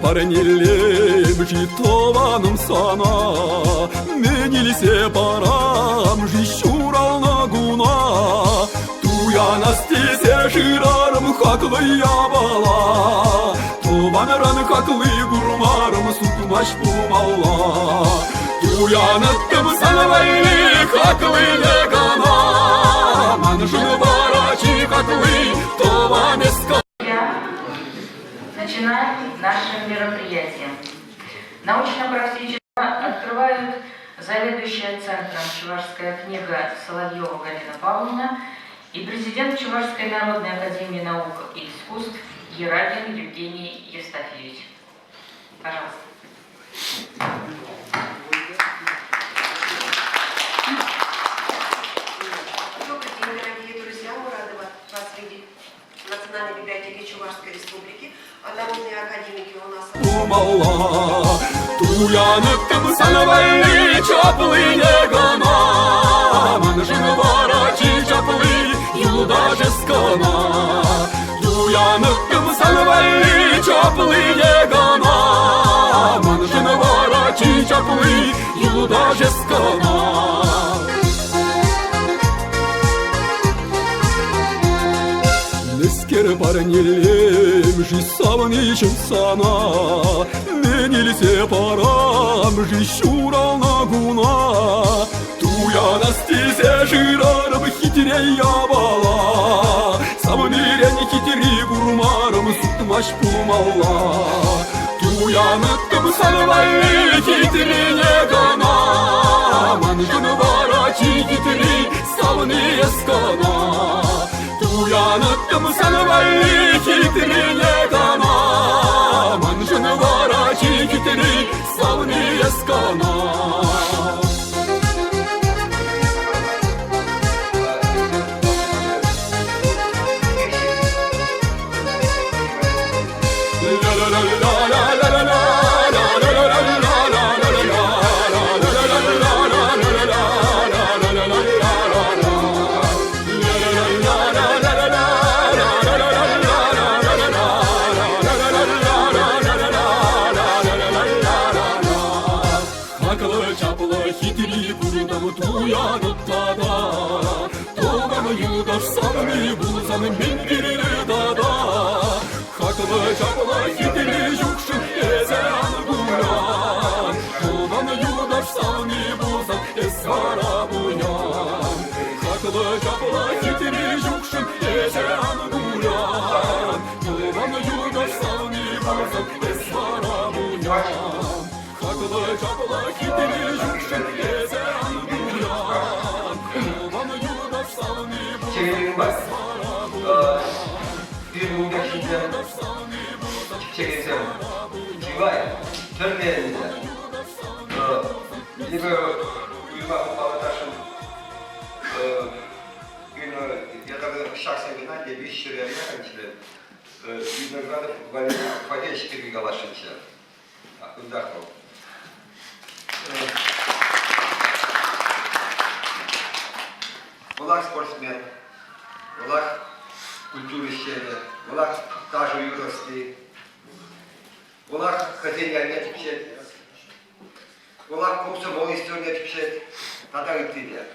парнелем житованым сана, мен илсе барам жищурал нагуна. Туяна стесе жирарым хаклы ябала, тованыран хаклы гурмарым сутмаш бумалла. Туяныттым санвайли хаклы легана, манжын барачи хаклы тованеска. Начинаем наше мероприятие. Научно-практически открывают заведующая центром «Чувашская книга» Соловьева Галина Павловна и президент Чувашской народной академии наук и искусств Ерагин Евгений Евстафьевич. Пожалуйста. Добрый день, дорогие друзья! Мы рады вас видеть в Национальной библиотеке Чувашской Республики. А народные академики у нас... Туяныттым санвайли чаплы легана, манжын барачи чаплы юдажескана. Туяныттым санвайли чаплы легана, манжын барачи чаплы юдажескана. Нескер парнелем жисавын ишін сана, мен илсе парам жищурал нагуна. Туяна стесе жирарым хитрей ябала, самырен хитри гурмарым сутмаш пумалла. Туяныттым санвайли хитри легана, манжын барачи хитри савны ескана. Туяныттым санвайли хитри легана, манжын барачи хитри савны ескана. Туянытта Толганы юдаш савны булзан мен биrini дада. Хаклы жаплы хитри жукшын эзе ангуян, Толганы юдаш савны булзан эсара буян. Хаклы жаплы хитри жукшын эзе ангуян, Толганы юдаш савны булзан эсара буян. Хаклы жаплы хитри жукшын эзе 비무격신전 직책에서 지와의 전례입니다. 이거 우리가 다시 я тогда шаг семинария вещи реально виноградов входящих перебегала шинча. Вдохнул. Влах спортсмен, влах культурищене, влах кажу юрости, влах ходения не типчет, влах комсомол история типчет, тогда и ты нет.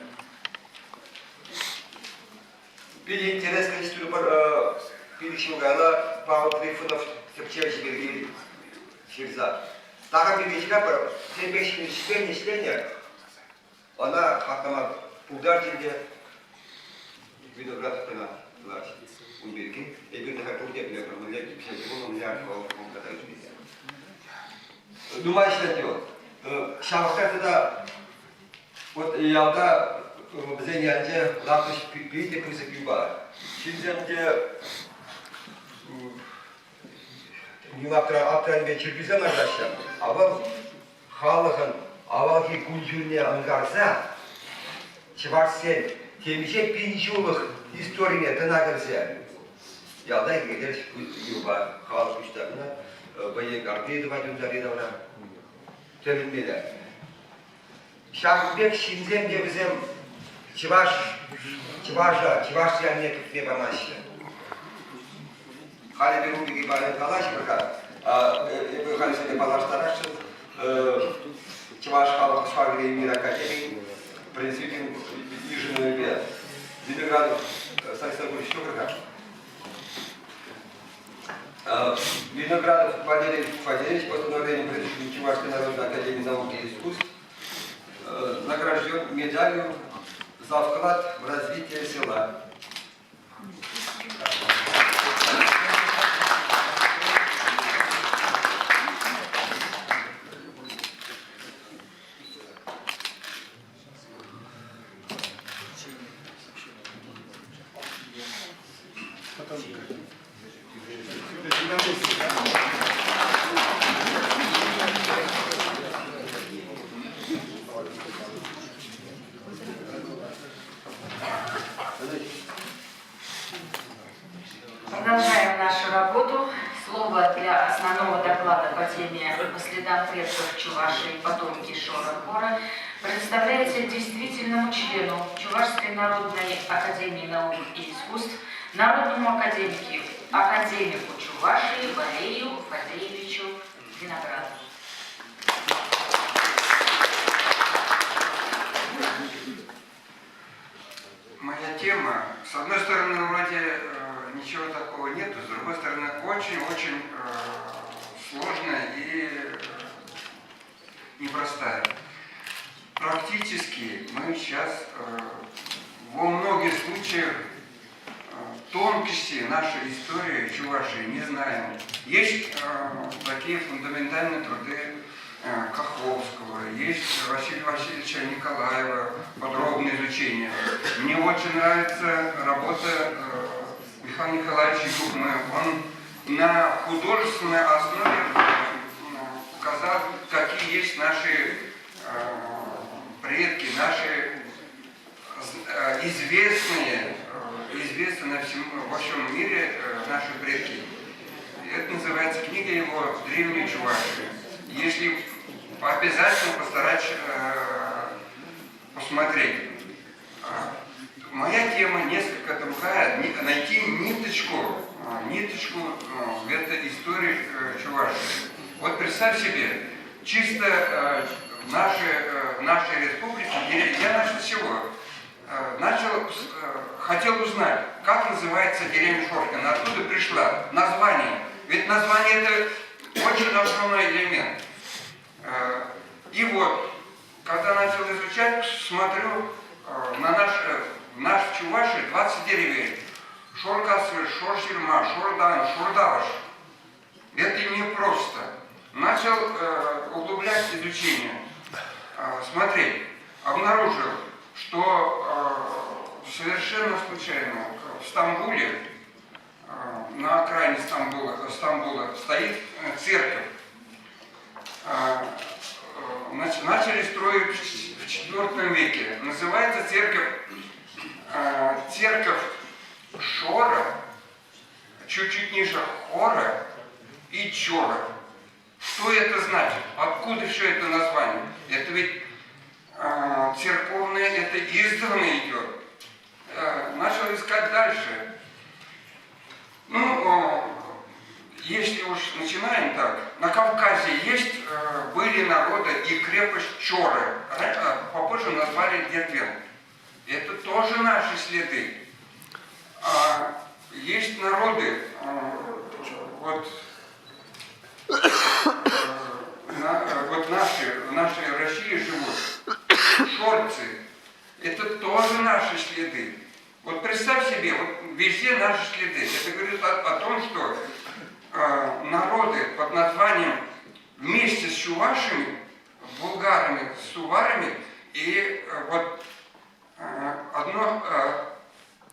Били интересная история, били шугала, Павел Трифонов, Сепчевич Бергин, Ширза. Так как били шкапа, семейные члены, она хакама ударчинде, виноград на ларче, убирки, и бедных опустек для промышления, психологов, миллиард кого катают везде. Думаешь, что делать? Шахта тогда, вот я да, в Зенянде, лапыш пить и присыпива. Şimdi Yunaktran ve Çirgizistan arkadaşlar, ama halkın avalki kültürüne angarsa, Çivarsen temişe binçuluk historine tanıkırsa, ya da gider yuva halk güçlerine, bayi gardiye duvarın üzerinde ona teminmeler. Şahbek şimdiden de bizim Çivaşya ne tutmaya başladı. Hali bir gibi bana talaş bakar. Выходит себе Пазарстарашин, Чуваш Халах Швагри Мир Академии, в принципе, Ижиновый Бед. Виноградов, Санкт-Петербург, Виноградов Валерий Фадеевич, постановлением правительства Чувашской народной академии наук и искусств, награжден медалью за вклад в развитие села. Продолжаем нашу работу. Слово для основного доклада по теме «По следам предков Чувашии. Потомки Шора-Хора» предоставляется действительному члену Чувашской народной академии наук и искусств, народному академику Чувашии Валерию Фадеевичу Виноградову. Моя тема, с одной стороны, вроде ничего такого нету, с другой стороны, очень-очень сложная и непростая. Практически мы сейчас во многих случаях тонкости нашей истории Чувашии не знаем. Есть такие фундаментальные труды Каховского, есть Василия Васильевича Николаева, подробное изучение. Мне очень нравится работа Михаила Николаевича Юхмы. Он на художественной основе показал, какие есть наши предки, наши известные во всем мире наши предки. Это называется книга его «Древняя Чувашия». Если обязательно постараться посмотреть. Моя тема несколько другая. Найти ниточку в этой истории Чувашии. Вот представь себе, чисто нашей республике, я начал с чего? Хотел узнать, как называется деревня Шоркина, откуда пришла название. Ведь название это очень основной элемент. И вот, когда начал изучать, смотрю, наш Чувашии 20 деревень. Шоркасы, Шорширма, Шордан, Шордаваш. Это непросто. Начал углублять изучение. Смотреть. Обнаружил, что совершенно случайно в Стамбуле, на окраине Стамбула стоит церковь. Начали строить в IV веке. Называется церковь Шора, чуть-чуть ниже Хора и Чора. Что это значит? Откуда все это название? Это ведь церковное, это издавна идет. Начал искать дальше. Если уж начинаем так, на Кавказе были народы и крепость Чоры, попозже назвали Дербент. Это тоже наши следы. Есть народы, в нашей России живут, шорцы, это тоже наши следы. Вот представь себе, вот везде наши следы. Это говорит о том, что народы под названием вместе с чувашами, булгарами, суварами и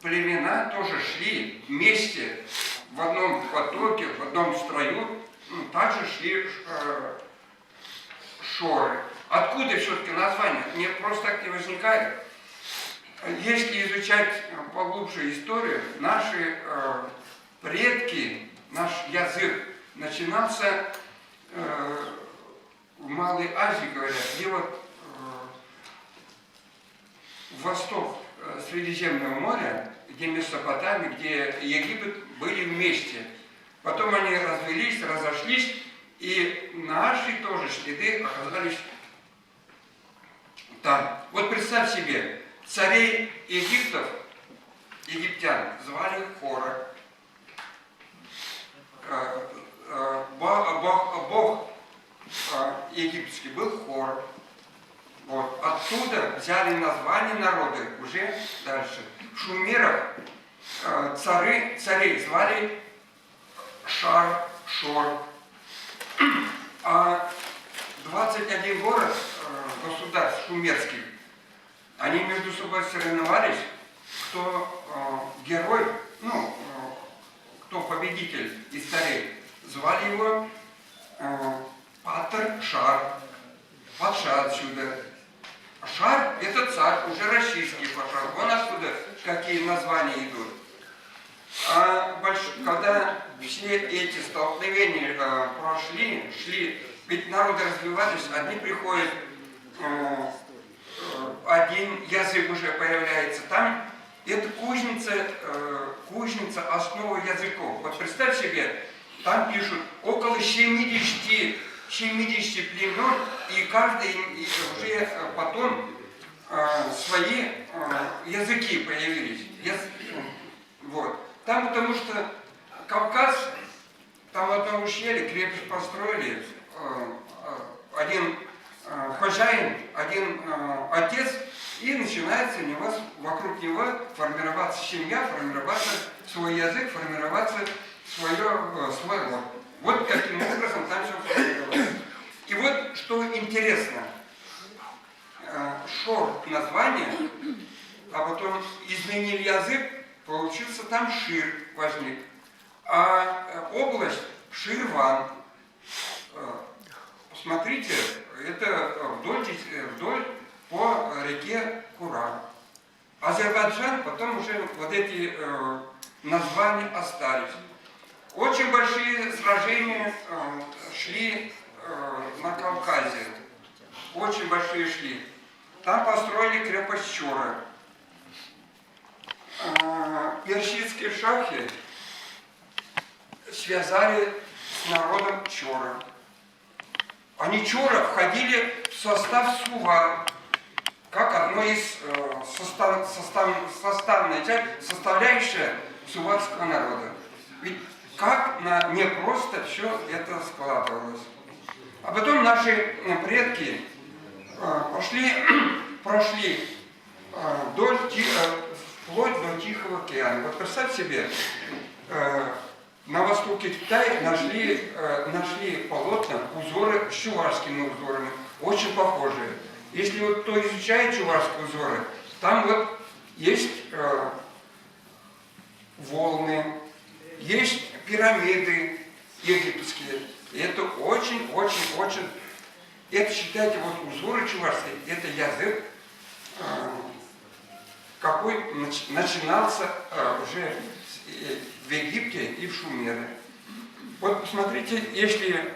племена тоже шли вместе в одном потоке, в одном строю, также шли шоры. Откуда все-таки название? Не просто так не возникает. Если изучать поглубже историю, наши предки, наш язык начинался в Малой Азии, говорят, где восток Средиземного моря, где Месопотамия, где Египет были вместе. Потом они развелись, разошлись, И наши тоже следы оказались там. Вот представь себе, царей египтян звали Хора. Бог египетский был Хор. Вот. Оттуда взяли название народа уже дальше. В шумерах царей звали Шар, Шор. А 21 город, государств шумерских, они между собой соревновались, кто герой, ну, кто победитель из царей. Звали его Патер Шар, Патша отсюда. Шар – это царь, уже российский пошел. Вон отсюда какие названия идут. Когда все эти столкновения шли, ведь народы развивались, одни приходят, один язык уже появляется там. Это кузница основы языков. Вот представь себе, там пишут около 70 племен, и каждый уже потом свои языки появились. Вот. Там потому что Кавказ, там в одном ущелье крепость построили, один хозяин, один отец, и начинается вокруг него формироваться семья, формироваться свой язык, формироваться свой род. Вот таким образом там все формировалось. И вот что интересно, Шор название, а потом изменили язык, получился там Шир возник. А область Ширван. Смотрите, это вдоль по реке Кура. Азербайджан, потом уже вот эти названия остались. Очень большие сражения шли на Кавказе. Очень большие шли. Там построили крепость Чора. Персидские шахи связали с народом Чора. Они Чора входили в состав Сува, как одно из составляющая суватского народа. Ведь как непросто все это складывалось. А потом наши предки прошли вплоть до Тихого океана. Вот представь себе, на востоке Китая нашли полотна, узоры с чувашскими узорами, очень похожие. Если вот кто изучает чувашские узоры, там вот есть волны, есть пирамиды египетские. И это очень, это, считайте, вот узоры чувашские, это язык, какой начинался уже в Египте и в Шумере. Вот посмотрите, если,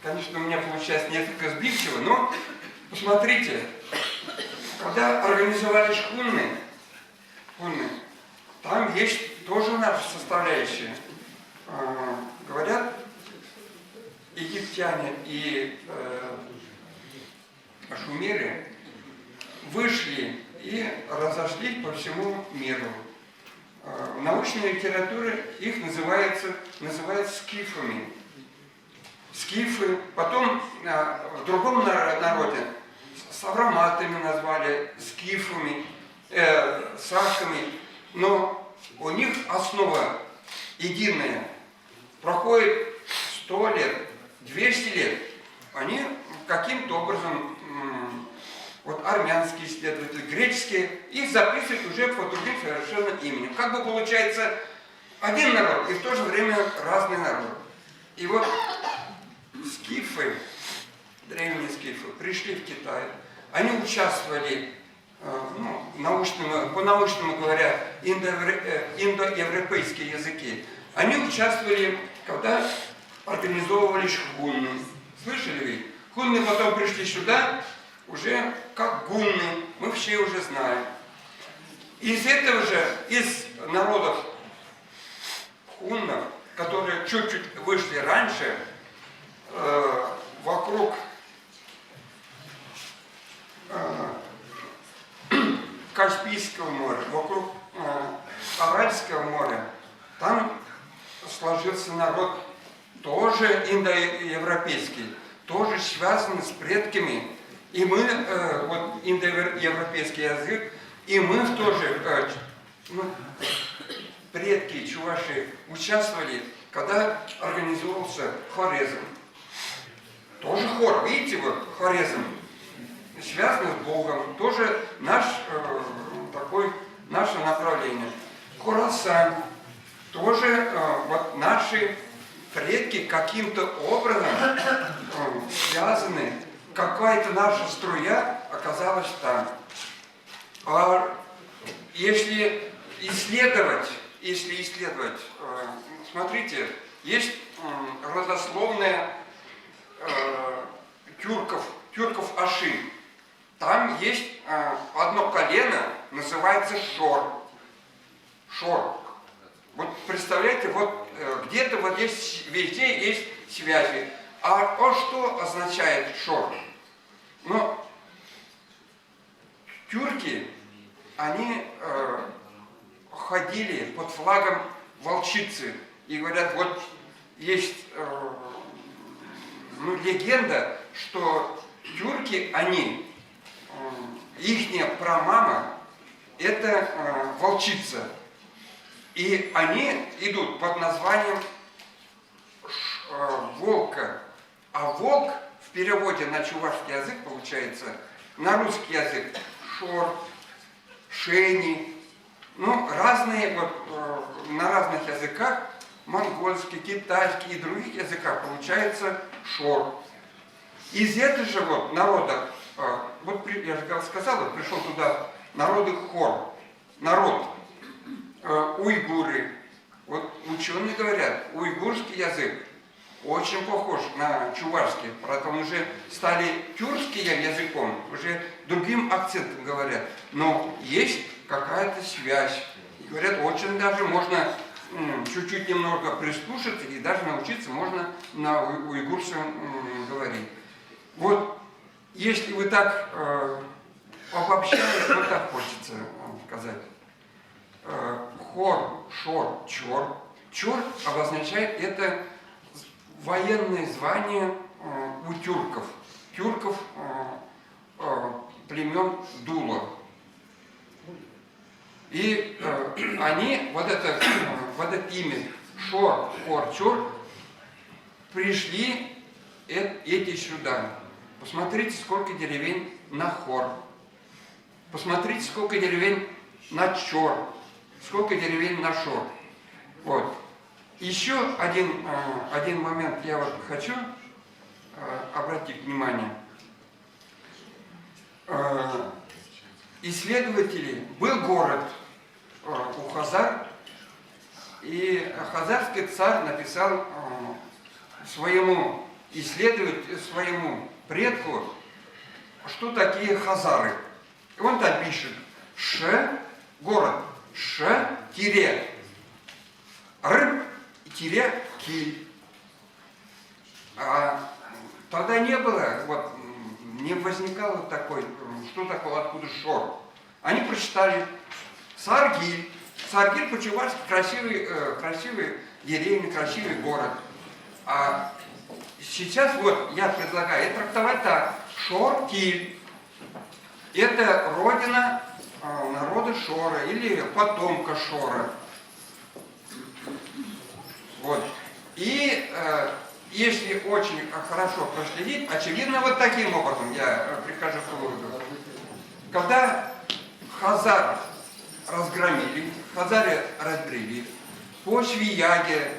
конечно, у меня получается несколько сбивчиво, но посмотрите, когда организовали хунны, там есть тоже наша составляющая. Говорят, египтяне и шумеры вышли и разошлись по всему миру. В научной литературе их называют скифами. Скифы, потом в другом народе савроматами назвали, скифами, саками, но у них основа единая. Проходит 100 лет, 200 лет, они каким-то образом, вот армянские исследователи, греческие, их записывают уже по другим совершенно именем. Как бы получается один народ и в то же время разный народ. И вот скифы, древние скифы, пришли в Китай, они участвовали, по-научному говоря, индоевропейские языки. Они участвовали, когда организовывались хунны. Слышали вы? Хунны потом пришли сюда, уже как гунны, мы все уже знаем. Из этого же, из народов хуннов, которые чуть-чуть вышли раньше, вокруг Каспийского моря, вокруг Аральского моря, там сложился народ тоже индоевропейский, тоже связанный с предками. И мы, вот индоевропейский язык, и мы тоже, предки чуваши участвовали, когда организовывался хорезм. Тоже хор, видите, вот хорезм, связанный с Богом, тоже наше направление. Хорасан, тоже вот наши предки каким-то образом связаны, какая-то наша струя оказалась там. А если исследовать, смотрите, есть родословная тюрков-ашин. Там есть одно колено, называется Шор. Шор. Вот представляете, вот где-то вот есть, везде есть связи. А что означает Шор? Ну, тюрки, они ходили под флагом волчицы. И говорят, вот есть легенда, что тюрки, ихняя прамама, это волчица. И они идут под названием волка. А волк в переводе на чувашский язык получается, на русский язык шор, шени, разные, вот на разных языках, монгольский, китайский и других языках получается шор. Из этого же вот народа, вот я же сказал, пришел туда народы хор, народ, уйгуры. Вот ученые говорят, уйгурский язык очень похож на чувашский, поэтому уже стали тюркским языком, уже другим акцентом говорят. Но есть какая-то связь. И говорят, очень даже можно чуть-чуть немного прислушаться и даже научиться можно на уйгурском говорить. Вот если вы так обобщаете, вот так хочется сказать. Хор, шор, чор. Чор обозначает это военное звание у тюрков. Тюрков племен Дула. И они, вот это имя Шор, Хор, Чор, пришли эти сюда. Посмотрите, сколько деревень на Хор. Посмотрите, сколько деревень на Чор. Сколько деревень на Шор. Вот. Еще один момент я вот хочу обратить внимание. Исследователи, был город у хазар, и хазарский царь написал своему исследователю, своему предку, что такие хазары. И он там пишет: город, Р-Киль. А тогда не было, вот, не возникало такой, что такое, откуда Шор. Они прочитали Саргиль. Саргиль по-чувашски красивый деревня, красивый город. А сейчас вот я предлагаю трактовать так. Шор-Киль. Это родина народа Шора или потомка Шора. Вот. И если очень хорошо проследить, очевидно, вот таким образом я прихожу к выводу. Когда хазар разгромили, хазары разбрели, по Швияге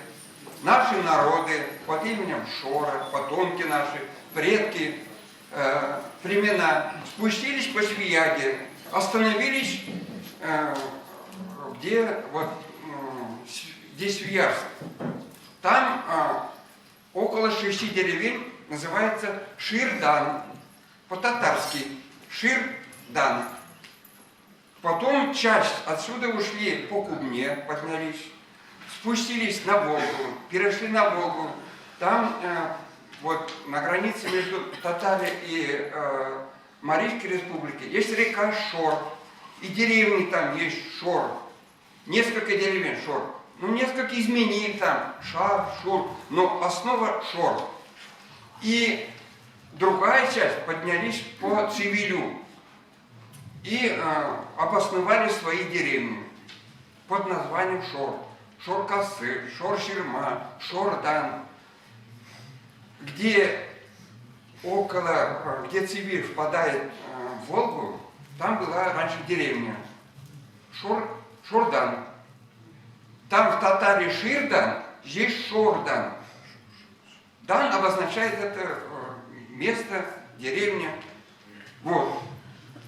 наши народы под именем Шора, потомки наши, предки, племена спустились по Швияге, остановились где Свияжск. Там около 6 деревень, называется Ширдан, по-татарски Ширдан. Потом часть отсюда ушли по Кубне, поднялись, спустились на Волгу, перешли на Волгу, там вот на границе между Татарией и Марийской республикой есть река Шор, и деревни там есть Шор, несколько деревень Шор, ну несколько изменений там, Шар, Шур, но основа Шор. И другая часть поднялись по Цивилю и обосновали свои деревни под названием Шор. Шор-Касы, Шор-Ширма, Шор-Дан, где Цивиль впадает в Волгу, там была раньше деревня Шордан. Там в Татаре Ширдан, здесь Шордан. Дан обозначает это место, деревня. Вот.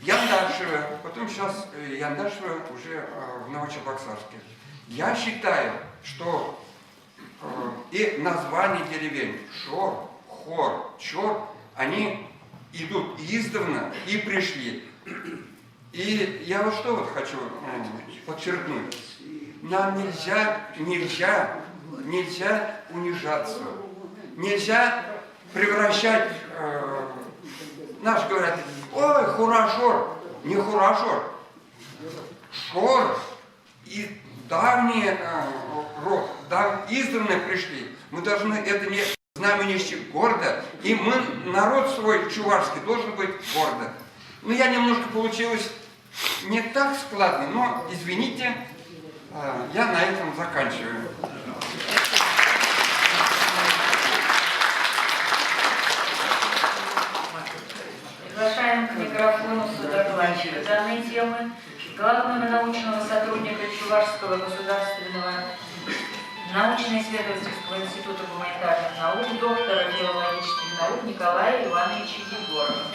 Яндашево, потом сейчас Яндашево уже в Новочебоксарске. Я считаю, что и названия деревень Шор, Хор, Чор, они идут издавна и пришли. И я вот что вот хочу подчеркнуть. Нам нельзя унижаться. Нельзя превращать, наши говорят, ой, хурашор, не хурашор. Шор и давние издавна пришли. Мы должны это не знамя нести гордо. И мы, народ свой чувашский, должен быть гордо. Ну, я немножко получилось не так складно, но, извините, я на этом заканчиваю. Приглашаем к микрофону содокладчика данной темы, главного научного сотрудника Чувашского государственного научно-исследовательского института гуманитарных наук, доктора филологических наук Николая Ивановича Егорова.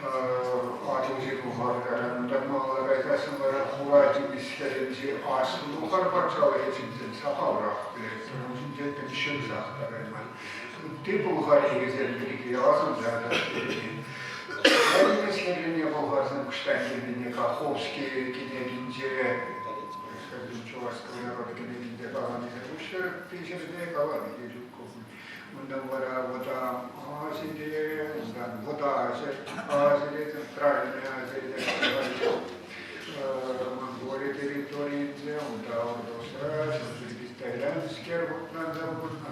Aadusin uhardaran, mutta me ollaan tässä muraatimiskelensi astunut uharparsalle sitten sahaurahkille, se on sitten schönsahtareman. Tipuhariisen teki asuntaita teki. Äidimeskerin ja puharsan kustankin ja Kakhovski kinekince, skarbin Чувашского народа kinekince kalanise, ushar piisavide kalanise lukkoon. Ondan vara vota aaside, ondan vota aaside, centraalinen aaside, Mongolia territoriinse, ondan ordossa, se on Tailandsker, Gotland,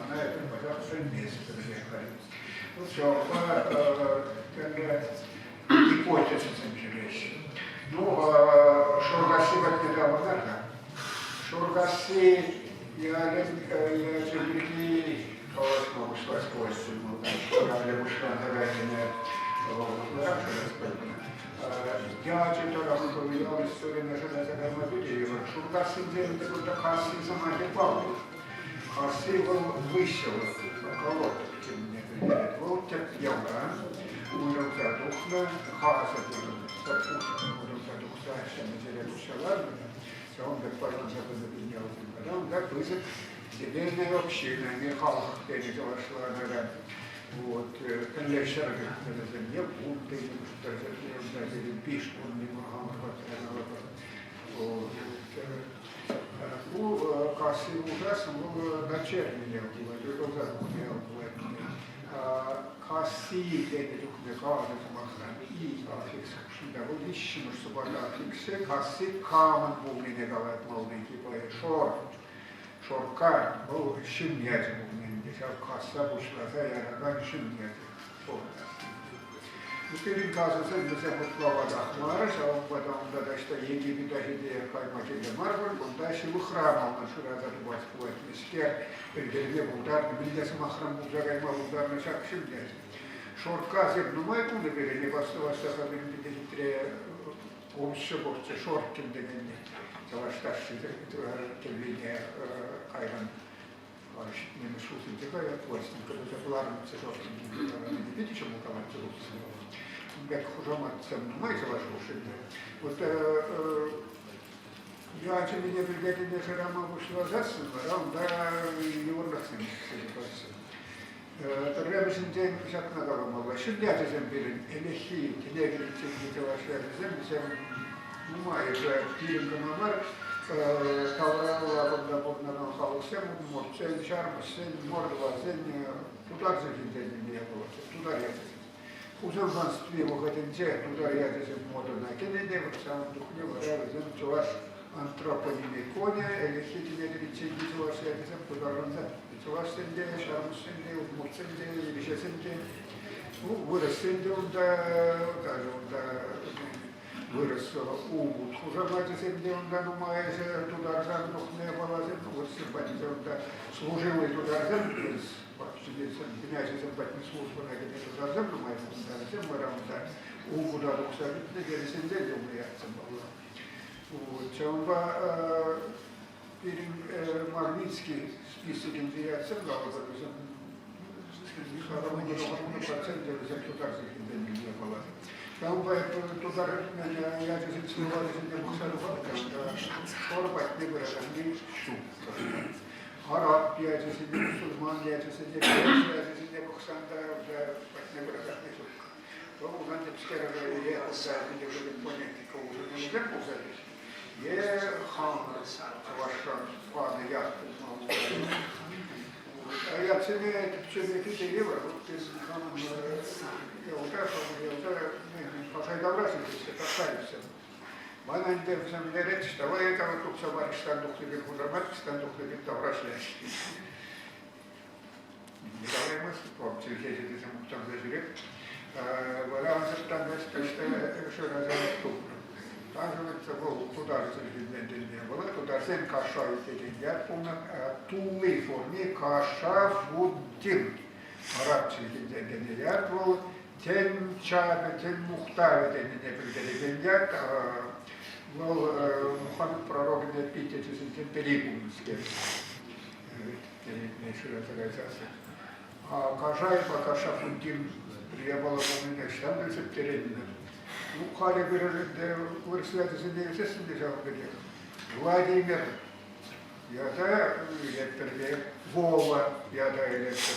näitä pasaksen miesten. Mutta se on tämmöinen hypoteesisen reissu. No, Shorgassivat ne täällä nähdään. Shorgassi ja Zemliki ovat mauslaiskuessa, mutta Shorgassi tällainen raksalaspäivänä. Ja sitten on historiallinen sellainen video. Shorgassin zemlitä, kun Kassin samainen palvelu. Kassi on vyššel kalotkin, että voittajat jakaa. Uudemta tuhna, haasat ja uudemta tuhna, että se on paljon sellainen linjauksen. On такой семейное община, не халах, переживашла, наверное. Вот, конечно, на земле будто, что-то пишут, он не могал у Касси ужасно было дочернее было, это законное было. Касси, это тухне кажет махран, и афикс, что вот ищем, чтобы афиксе, Касси камен был не говорит молоденький поэт, шорка был щемнять был не десят, Касса вышла за яраган щемнять, Перед газом вот слова Дахмараш, а он потом что Египет Ахидея Хаймакида Марвар, он дальше в храмал на Шураза Дубайского мистер, перед ним удар, бильдес махрам Бузарайма удар на шаг щемнять. Шорка зернумай куда перед ним осталось, что перед общеборце шоркин дегенне. Завашташи телевидение Кайран. Не нашелся такая пластинка, когда это плавница шоркин. Видите, чему каланцы русские? Как хужаматься, понимаете, ваше ушибы? Вот я тебе не придете не шарама вышла засыпа, да его нахрен тогда бы сентябрь писать надо было. Щадят земли, элехи, телегри, телегри, ваши земли, ну май же тирим камамар, таврала, когда подна на хаосем, морцен, шармасен, мордва, зен, туда закиньте не было, туда я. Узамбанстве выходенце, туда я здесь моду накинете, вот сам духне выражен, чуваш антропонимы коня, или хитине реченьки чуваш я здесь туда ранза, чуваш сенде, шармус сенде, удмур сенде, или ще сенде, вырос сенде, он вырос убут, хужамати сенде, он ну майже туда рзан духне балазен, вот симпатия, он служил и туда рзан, Князь Зампатный служба на это землю мою, затем мы равно угода доксавит, недели сендель умеется было. Вот, чамба Магнитский список индивидуаций, да, вот это процентов землю так закинуть не было. Там туда я же слова не мог сказать, шорбать не было, не шум. Араб пьяти сидит, мусульман пьяти сидит, пьяти сидит, Бухсанда, не выражать не шутка. То у нас теперь я не буду понять, кого уже не ждем позалить. Я хан, ваша пана яхта, а я цене это человек и евро, вот ты хан, я уже пошай добраться, если поставишься. Bana intervizamları çıtavaya kadar tuksa barıştan doktorun huzurmasından doktorun davranışları. Ne davranmaz ki bu Türkiye'de de muhtemelen zirek. Bana anlatılan işte şöyle zaten Tanrı'nın bu tutar sözlerinden var. Tutar sen kaşa ülkeden ona tuğli formi kaşa vuddin. Arapça ülkeden yer bu ten çağrı ten muhtar denildiğinde bir yer. Мухаммед пророк на эпитете Темперикумский, а Кажай пока Шафунтин Я была помню, что там был терен. Ну, хали бережет, вырастает из идеи, все сидят в Владимир, я да, электр, Вова, я да, электр.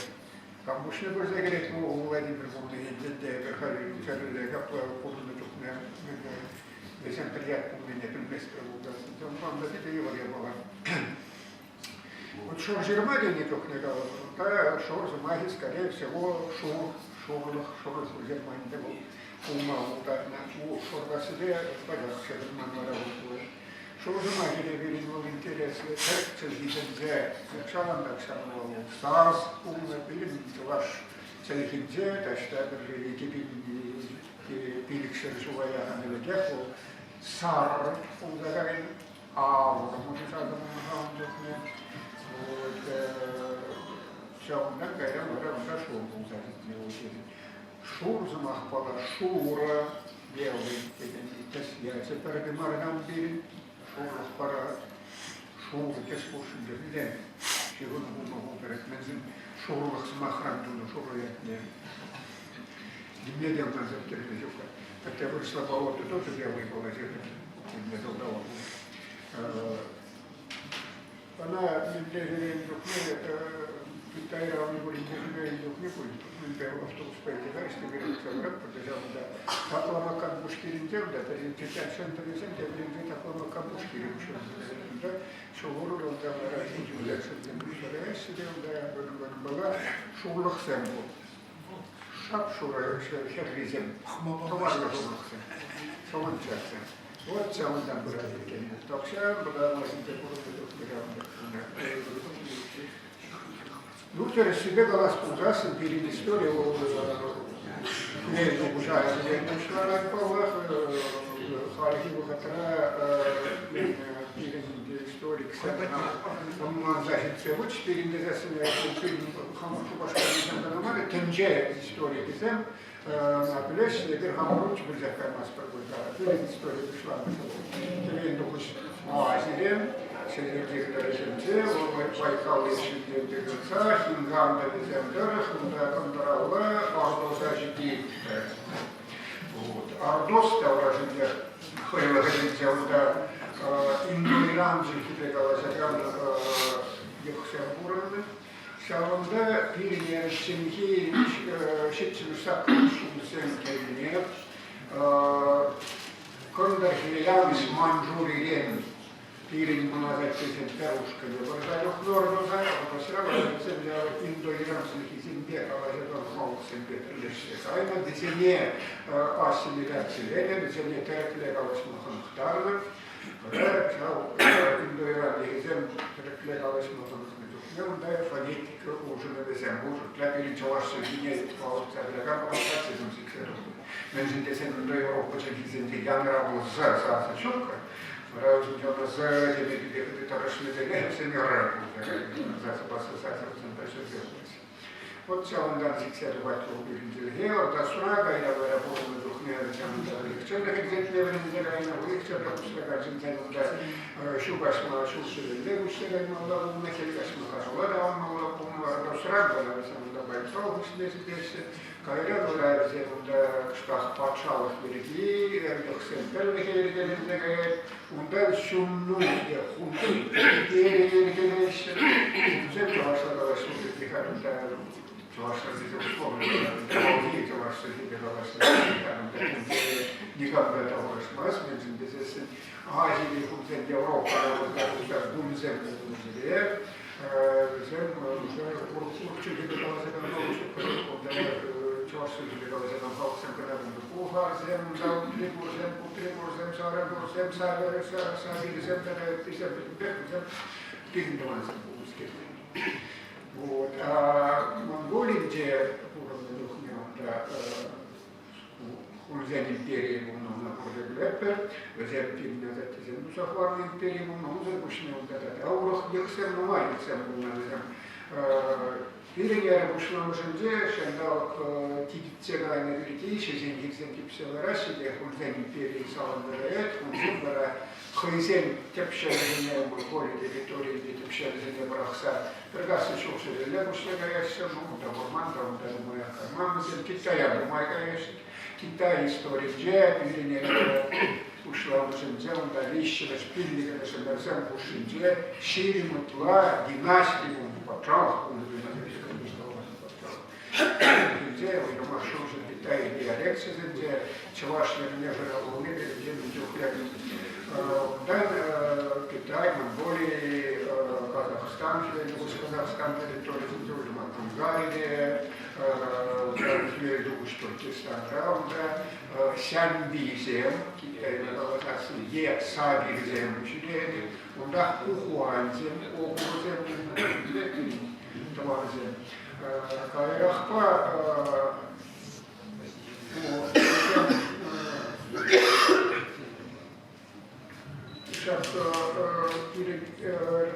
Камбушный был загорет, Владимир помню, я верхали, как помню, если приятно у меня там место было, там это его я была. Вот шор Германии не только не дал, а шор Замаги, скорее всего, шор в Германии был. Умал, да, шор на себе, порядок, все Германия работала. Шор Замаги не видел интересы, как Цельгидзе, Шалан, так само, Сарс, умный, или ваш Цельгидзе, так что это же Пиликшер живая, а не легеху, Сар, умный, а вот мы сейчас думаем, Шаунда говорил, что шур был записан. Шур замахпала, шура, белый, я теперь демаргам били, шур пара, шур, кескушин, деревень, чего не могу перед мензин, шурлах смахрам, шур я не делал на заптерли юка. Хотя выросла болото, тоже белый был, не долдал. Она не живет в Духне, Китайра у него не живет в Духне, мы автобус поедем, да, если говорить, что враг побежал, да. Таклама Камбушкирин дел, да, перед центром, таклама Камбушкирин, да, что ворог, да, различил, да, что сидел, да, была шурлах сэмбу. Шап шура, херризем, товарно шурлахсем, шаланчаксем. Вот целый там был различен. Так что, была Лютер себе была спутаться перед историей не бужая, не шла на полах, Харгиву Хатра, перед историк он захится вот перед незасыпанием Хамурку Башкирии Канамары, Тенджея историк Зем, на плече Берхамуруч Бульзакай нас пробудила. Перед историей пришла на Терен Духуч Азерен, Сергей Дороженце, Байкал Ишиден Дегенца, Хингам Дегенземдер, Хундакандараула, Ардоса Жиди. Ардос Тавражиде, Хайла Гензеуда, Индо-Иран Жихидегала Заган Юхсербураны, Шаланда Пиренер Семхи, Шитчинусак Шумсен Кевинер, Кондар Хилянс Манжурирен, Пирен Маназаксен Перушка, Варзалюх Нордоза, Посрава, Индо-Иранских Зембек, Алазедон Холксен Петрилешек, Айна Дезене ассимиляции Леня, Дезене Тереклегалась Маханхтарна, Индо-Иран Езем Тереклегалась Маханхтарна, да, фонетика уже на весен, может, для перечевашься генеет, получится, для компенсации замсиксированы. Меньше десен до Европы, чем десен я работал за четко, разумеется, за теми, которые шли за ней, все не рады, за ассоциацию центральной. Вот целом дан фиксировать убедительно, да срага, я говорю, полный дух не чем на экземпляре времени, выход, допустим, экземпляре, да, шубашма, шушили, левушили, мало, нахилькашма, хашвада, мало, полного срага, да, сам добавить, солнце, здесь, когда говорят, да, что подшалов береги, Эрдохсен, первый херидель, удар шумну, я хунты, перегелешен, все ваша шутки, да, ваша условно, долгие ваши никогда того расмаз, без Азии, Хунтен, Европа, Бунзем, Бунзем, Зем, Урчили, Чорсы, Зем, Халксен, Пугар, Зем, Трибур, Зем, Сарабур, Зем, Савер, Савер, Зем, Зем, Пиндуанзем, Бунзем. Вот. А в Монголии, где Хульзен империи был на Курдеглепер, Зем Пимня Затизен, Сахварна империи был на Узербушне, Аурах Дексем, Нумайцем был на Зем, Bir yere başlamışınca şendal tikitçe aynı bir iki şişin gitsen kipselara şimdi Hunzen İmperiyi sallandırıyor. Hunzenlara Hıyzen tepşerine bu kore teritoriyinde tepşerine bıraksa Kırgası çok şeylerle başlayan yaşam da orman da olmaya kalmam. Mesela Kitay'a olmaya yaşam. Kitay istorice bilinirler. Uşlamışınca onda işçiler birlikte söylersen uşunca şiir mutla dinasti bu patrol Где я машину уже питаю диалект, где чувашные мне же умели, где люди ухляли. Да, Китай, Монголия, Казахстан, Казахстан, территория, Монголия, я думаю, что Туркестан, правда, Сянбизем, Китай, Е, Сабизем, Чудены, он да, Ухуанзем, Огурзем, Товарзем. Кайрахпа сейчас переговоры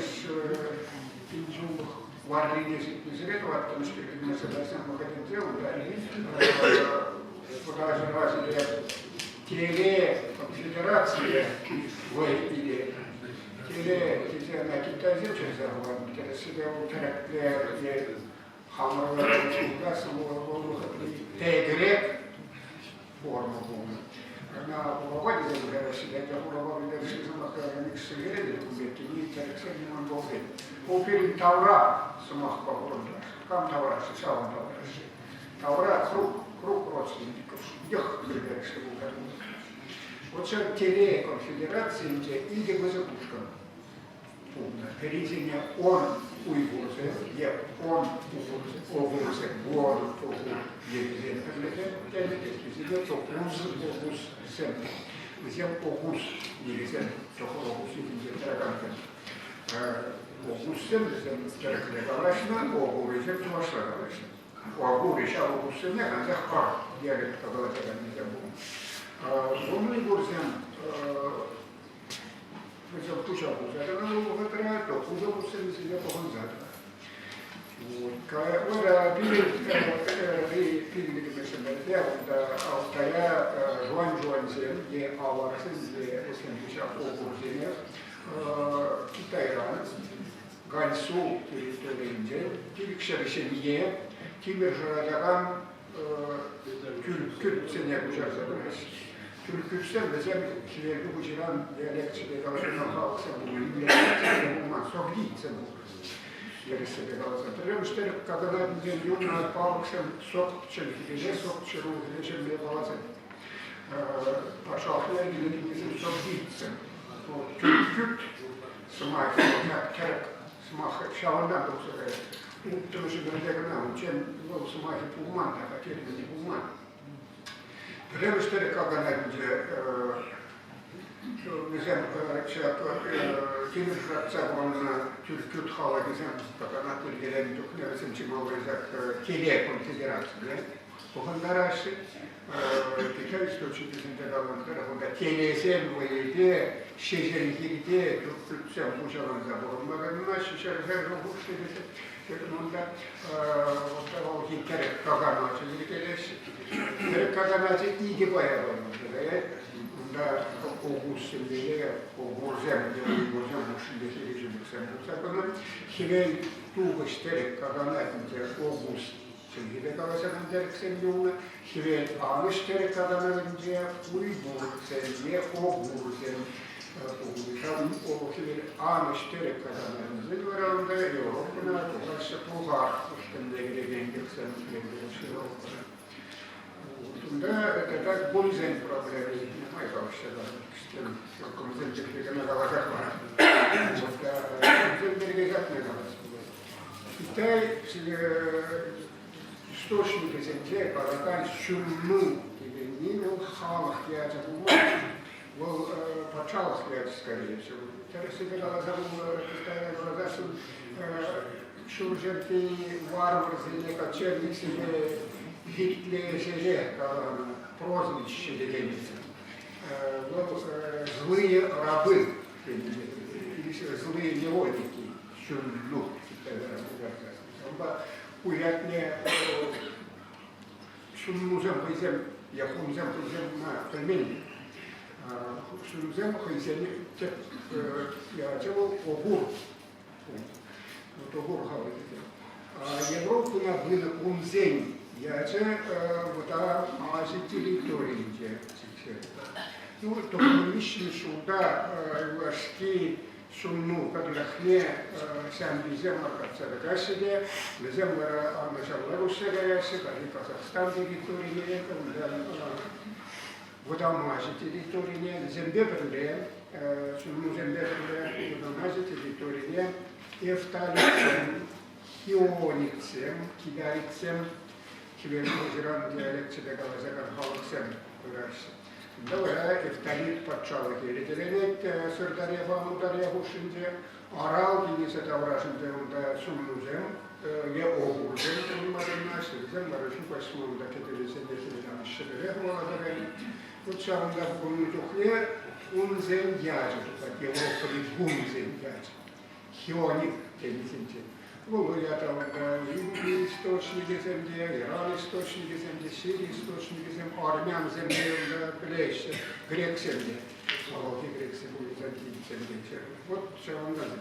с Пинджулах варили из этого, потому что мы согласны, мы хотим делать, да, телефедерация или на Китай через завод, через себя утратили хамовые чудеса, тегрек форму. На уровне забрали себя, это уровень даже замахали с сигаретой, документы, не интересно, не могу быть. Оперин Таура, самах похоронда, там Таура, сначала Таура, круг родственников, их приберег, чтобы угодить. Вот сейчас теле конфедерации, иди мы запушкам. Передение он уйгурзе, я он уйгурзе, он уйгурзе, передение то уйгурз сен, затем уйгурз нельзя, то уйгурз нельзя, тараканка. Уйгурз сен, тараканка, уйгурзе чувашла галашна. Уйгурзе сейчас уйгурз сен, а за хар, диалект галашна нельзя был. Он уйгурзе Причем куча это надо выбирать, то куда лучше себя погонзать. Ora pilgrim mesela da Avrupa'ya Juan diye avarsız diye eskişe okurduğunu Kitay'dan Gansu teritoriyince Türkçe Timirjaradan Kürtçe yapacağız. Türkçeden bizim şehirde uçulan diyalekçide kalan halksa bu diyalekçide bulman soğuk Yarısı kalasa. Потому что когда юная палка сок через сок через не балазы. Пошел хлеб или не сок биться. Вот чуть смах как смах шаланда тоже. Потому что когда чем был смах пулман, а теперь не пулман. Потому что когда Bizim Timurfrakça olan Türk halkı bizim kanat bölgelerini dokunuyoruz. Çünkü olacak Kile Konfederasyonu. Bunlar aşı Kitay İstoçyu'nun kalan tarafında Kile'sen böyle şehirlikte Türkçe konuşanlar bulunmalarına şişerler oluştu. Onda o Türk kazanması gerekirse Türk kazanması iyi ki bayağı olmalı. Da Augustin'de o Borzem ушли режим законом, хилей туго штерек каганатинте August Сергей Каласян Дерксенюна, хилей Ану штерек каганатинте Уйбурсен, Огурсен, Там хилей Ану штерек каганатинте Веранда Европина, Калася Пугар, Штендегре Генгерсен, Генгерсен. Да, это так бонзен проблемы. Мы вообще да, комментарий на глазах. Китай источники земли, паракан шумну, или не был халах, я забыл, был почал сказать, скорее всего. Теперь собирала забыла, Китай глаза, что жертвы варварцы, кочевники себе Гитлере прозвище делится. Злые рабы, или злые невольники, шунлу, уятне шунмузем хойзем яхунзем хойзем на пельмени. Шунмузем хойзем теп я чего огур. Вот огур хавайте. Европу на были унзень. Я че вот ази территории где. Ну то вещи сюда вашки шунну подлахне сам земля кацаргашиде, земля анашалла русераяси, кали Казахстан территории, вот амази территории, зембеберле, шунну зембеберле, вот амази территории, эфталицем, хионицем, кидарицем, кибермузиран диалектиде галазаган халаксем, ураши. Давай, эфталит подчала керетеренет, сырдарья вамударья хушинде, арал кинесе таврашинде, унда сумнузем, я огурзем, понимаем наши, зем, барышу пасму, да кетелесе десятам шебере, валадарели. Вот шаунда в гумнутухне, унзем яджи, так Европа ли гумзем яджи. Хионик, темисинче. Я там Ливии источники земли, Иран источники земли, Сирии источники земли, армян земли, Плещ, грек земли, Волги грек земли, Византий земли. Вот что он надо,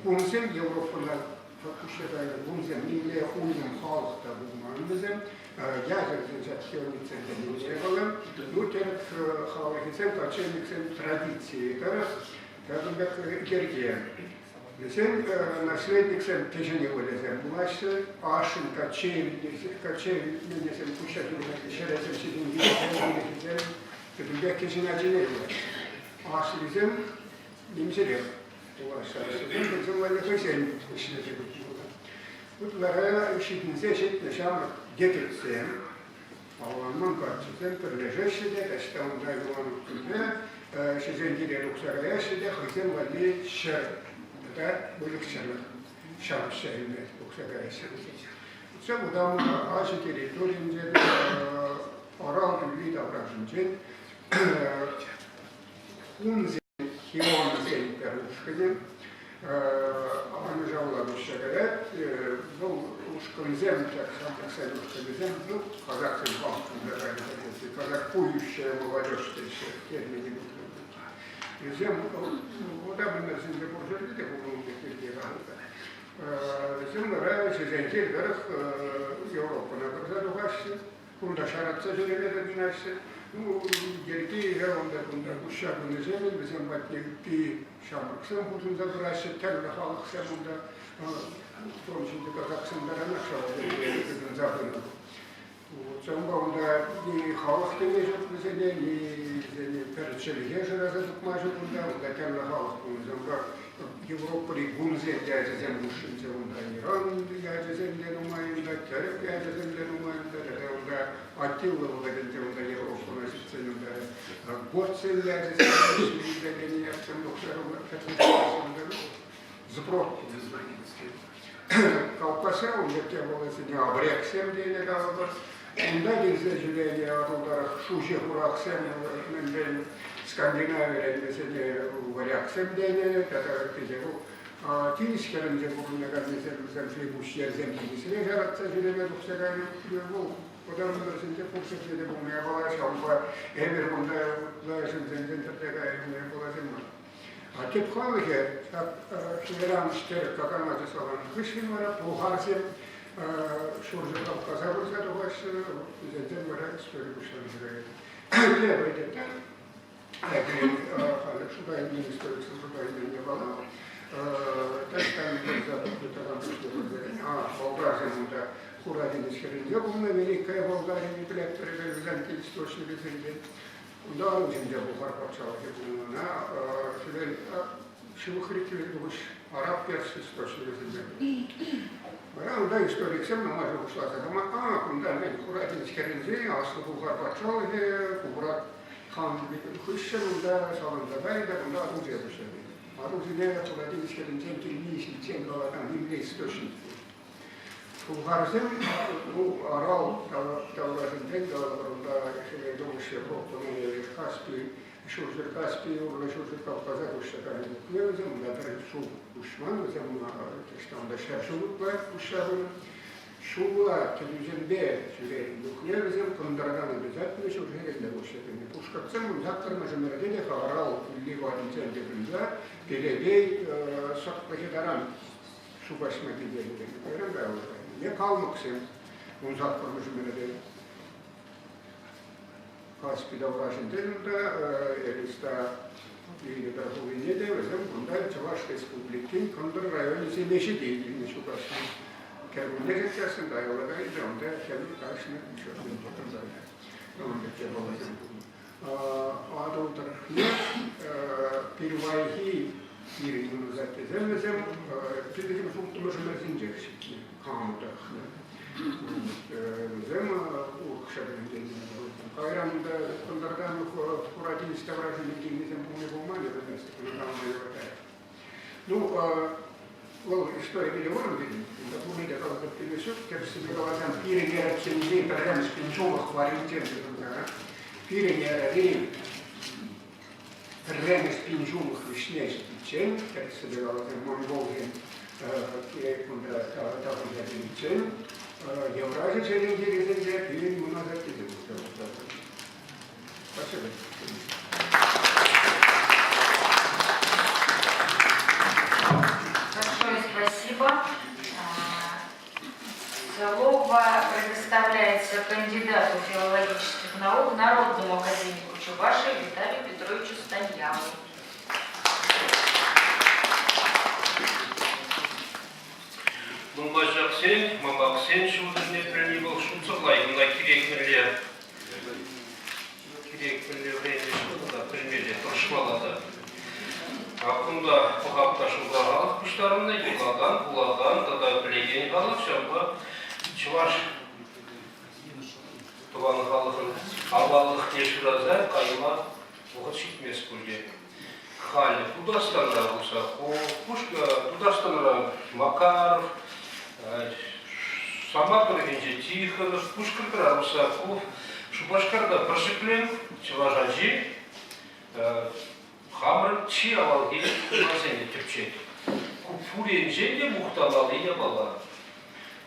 Гумзем, Европа считает, Гумзем, не хуйным халхта Гуманзем, ядерный хионик земли не было, ну, теперь халахицем, кочевникцем традиции, это как Гергия. Bizim наследником Теженеволезем Bulaştı, Aşın Kaçev'in kuşatılmak şerefim sizin gibi bir kesinacılığı var. Aşılızım nimseler. Bizim var ya sen işleyecek. Bunlara işitinize yaşam getirsem, Allah'ın karşısında birleşirse de İstanbul'da yoğunlukta sizin gibi ruhsaraya size hızın vali şer. Да, были вчера, шаршейны, буксагайсы. Все, там аши территории, где орал вид ображен, унзен, хионзен, перушкин, анжаула бушагарет, ну, ушканзем, так сам ушканзем, ну, казахский банк, казах пующая молодежь, термины. Зем, вот там на земле пожили, так он такие раньше. Зем нравится, зенкель вверх Европа на Казахстане, куда шараться железо династия. Ну, герки, я вам так куда кушать на земле, зем батники, шамак, сам будем забрать, терна халк, сам куда, тончик Казахстан дорога, шел, западный. Цамбаунда ни халк не живет в земле, ни перечелие живет в мажунда, да темно халк, замба Европа ли гунзе, я землю шинзе, унда Иран, я земле нумаинда, Терек, я земле нумаинда, да Аттила, унда Европа носится, унда Горцы, я земле шинзе, я землю Сброд, Кавказа, унда тема не обрек земле, Onda gezicileri olarak Şuşi Huraksem, Skandinavya mesela Varyaksem dene, Tatarıklıca bu. Tiniskelince bugüne kadar mesela bu yer zemliğini yaratsa jüleme doksadan bu. O da bunların fırsatı da bulmaya başlar. Her bunda lazım zemzemde gayet bulacağım. Akip kalı ki, şuleran işleri kakanacı salan kışın var, bu harsem Şurada Kavkaz'a bursa da başı, zaten böyle istiyor bu şeyleri. Ne böyle de? Şurada ilgili istiyorsa şurada ilgili bana. Taştan bir zaten tutan bir Болгазия, Хурадин исхеринде, bununla Великая Болгария, интеллектуаль, Византий, источник земли. Да, земля Бухар Пачалки, Шивахрики, араб персий, источник земли. Да, история всем на маже ушла за дома. Куда мен Хурадин исхеринде, Асlı Бухар Пачалки, Кубрат хан Хыщен, да, Саланда Байда, куда оружие душевли. Оружие Хурадин исхеринде, Кирмийский, тем там земли источник. Bulgaristan, bu Aral, Tavraz'ın tek dağlarında Doğuş Evropa'nın Kaspi, Шужер Каспий, Шужер Кавказа, Кушакарин, Клевзем, Датар Шу Ушман, Штанда Шашулукла, Кушарун, Шула, Телюзенбе, Шурей, Клевзем, Кондарган обязательно, Шужер, Левушетами, Пушкарцем, завтра на Жемерделе, Хаварал, Лигу Адинцель Дебрюза, Пелебей, Сакпахидаран, Шубашмаки Дебрюза, Перегал, не Калмаксем, он завтра на Жемерделе. Каспийда Вашингтонда, Элиста и Дахувинеде, возьмем Кундай, Чувашской республики, Кондор районе Семеши деятельности Шубашки. Керунде сейчас да, его да, и он да, хелу кашне, еще один потом да. Он да чего возьмем. А до тархне первайхи ирину затезем, возьмем, передем шумту можем разинжекши, камутахне. Возьмем ухшабен Хайранда Кондаргану Куратин Ставражин Гимнизм Пумибумани, ну, история миллиона видим, документы, как принесет, как себе говорят, пиренера Ченди, программа с Пинчумах, Варентин, пиренера Рим, программа с Пинчумах, Вишнейший Пичен, как себе говорят, Монголин, Кирекунда, Тавунда Пичен, Евразия Черенги, Резензия, Пирен, Муназа, Пизем. Спасибо. Большое спасибо. Слово предоставляется кандидату филологических наук, народному академику Чувашии Виталию Петровичу Станьяву. Мумбажаксен, Мамаксен, Шудырне, Пренибал, Шуцалай, на Кирекмеле. Кирекмеле время, что на примере Туршвалада. Акунда Пахапта Шугаралах, Пуштарна, Юлаган, Булаган, Тада Плеген Галах, Шамба, Чуваш, Туван Галахан, Авалах Нешураза, Кайма, Ухачит Мескулье. Хали, туда стандарт Русако, Пушка, туда стандарт Макаров, сама провинция Тихонов, Пушкар Русаков, Шубашкарда Прошеклен, Чеважаджи, Хамрын Чи Авалги, Мазене Тепчет, Купурин Дженде Мухталалы Ябала.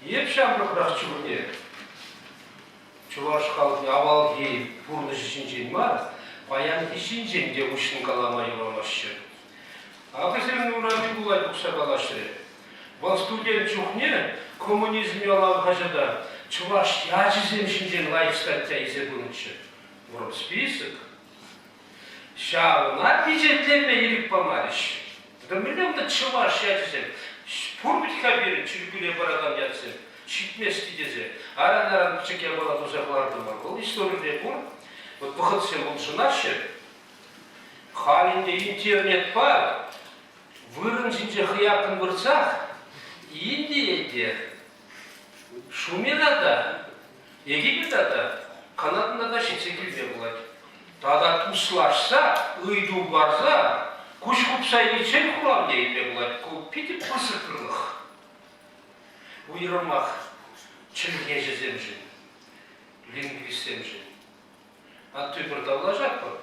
Епшам Рахчурне, Чуваш Халки Авалги, Пурнышин Дженмар, Паян Ишинжен де ушын калама юрамашы. Апесерін урами булай буксакалашы. Бұл студент чухне коммунизм ялам хажада Чуваш ячизем шинжен лайк статья изебунычы. Вроб список. Шауна бюджетлеме ерік помарыш. Да миллионда Чуваш ячизем. Пурбит хабирин чүргіле барадан ятсен. Читмес тидезе. Аран-аран чеке бала дузакларды бар. Бұл история пур. Вот походцем он же наши, халинде интернет бар, вырынжинже хыякын вырцах, Индияде, Шумерада, Египетада, Канадада шетсекілде болады. Тада туслашса, ыйду барса, күш құпса ечен құрам дейінде болады. Көппетіп пысықырлық. Уйрымақ, чілге жеземжін, лингвистемжін. А ты продолжать по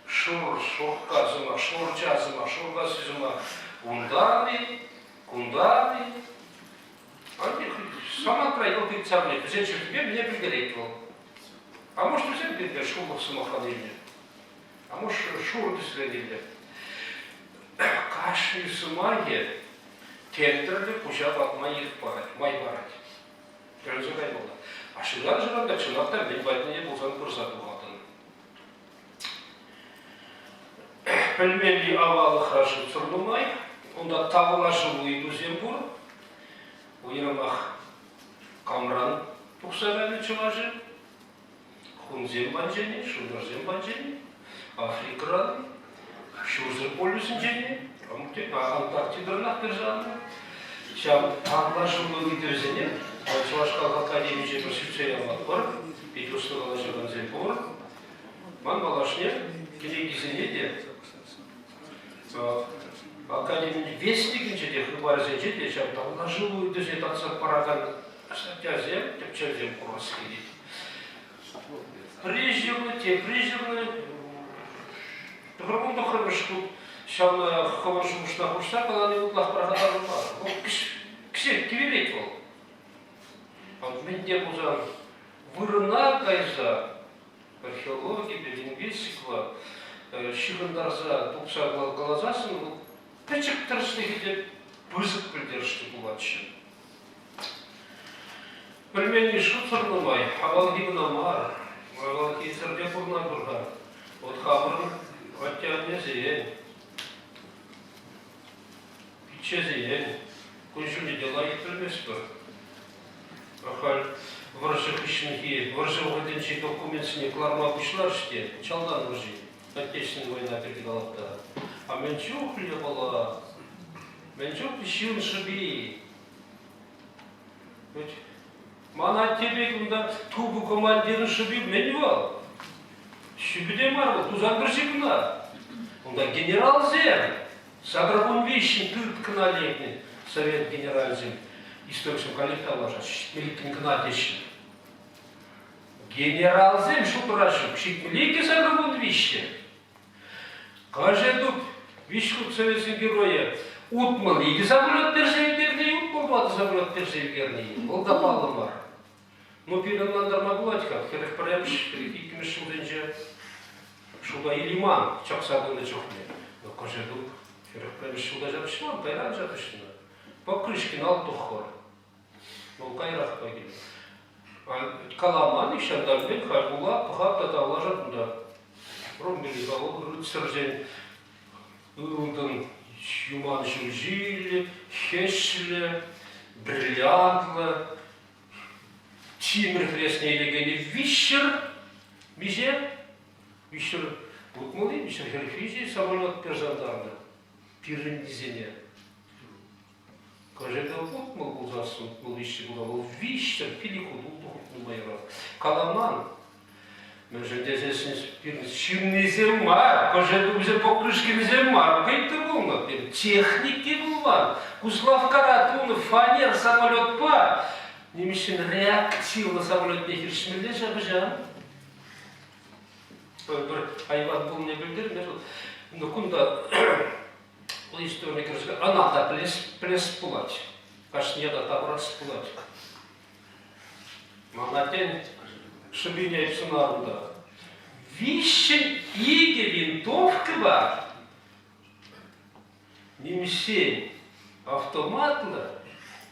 шурказыма, шурчазыма, шургасызыма, ундами, кундами. Они сама проявил пиццарный, зачем тебе меня пригоревал. А может, взять тебе шургов самоходили, а может, шурды следили. Кашни сумаги, тендерли пушат от моих парать, май парать. Разумею, было. А шугар же надо, что надо, не бать не был за курсату. Пельмели авалы хорошо цурдумай, онда табылашы уйду зембур, уйрамах камран пуксараны чуважы, хунзем банжени, шунарзем банжени, Африкраны, шурзы полюсын жени, Антарктидрынақ держаны. Шам табылашы уйду зене, Чувашқал академия жебір сүтсей амат бар, Петрустығала жаған зембур, ман балашне, келегізіне де, Академия вестник жеде хыбарзе жеде жабдал на живую дызе татса параган статьязем, тепчазем курасские. Прижирны, те прижирны, Тұрғын қырғышқұл, шаны қывыршымышына құшса, қаланы ұтлақ барғадарым бар. Ол кіші кебелейт ол. Менде бұзан вырына қайза, археология, лингвистика, шығындарза, тұқса қалазасын, пәчік тұрышлығы деп бұзық білдерішті бұлатшы. Пельмени шуцырнымай, авалгивнамар, авалгизерде бұрна бұрға. От хабырын оттягне зейен, пиче зейен, күншілі дела етілмес бір. Ахал варжық ішінгі, варжық өденші документсіне кларма бұшлар іште, чалдан варжи, Отечественная война передалапта. А мен чух ли бала, мен чух ли шилн шиби. Мана тебе кунда тубу командирин шиби мен вал. Шибиде марва, тузан біржігіна. Онда генерал зем, саграбун вещин тырт кналепни, совет генерал зем. Историксим коллектор лажа, шитмеликин кнатешин. Генерал зем шутурашим, шитмелики саграбун вещи. Каждый вещут советские герои. Утмал, иди самолет персеверный, утмал, самолет персеверный. Волгопал мар. Но перед нами могу как, хэрэг прямш, перекикнешь шуденже, шуда и лиман, чак саду на чухне. Но каждый хэрэг прямш шуда жабшман, пайран жабшман. По крышке на алтухор. Но кайрах погиб. Каламан, еще давлен, хайбула, пахапта тавлажат, да. Ромбили завод, рыцарзень, Урунтон, Юман Жужили, Хешле, Бриллиантле, Тимир Хрестный Легени, Вищер, Мизе, Вищер, Бутмули, Вищер Херфизи, самолет пержандарда, Пирендизене. Кажется, Бутмул был засунут, был Вищер, был Вищер, Пиликуд, Удухут, майора. Каламан. Между здесь чимный земар, кажется, уже покрышки земар, как-то было, техники было, Кузлав Каратунов, фанер, самолет пар, немещен реактивно самолет нехер шмелдеш, абжан. Айват был не білдер, но кунда, историк рассказал, а надо плес пулать, кажется, не надо табрать пулать. Манатен, шабиня и псунаруда. Вищен иге винтовка бар. Немесень автоматла.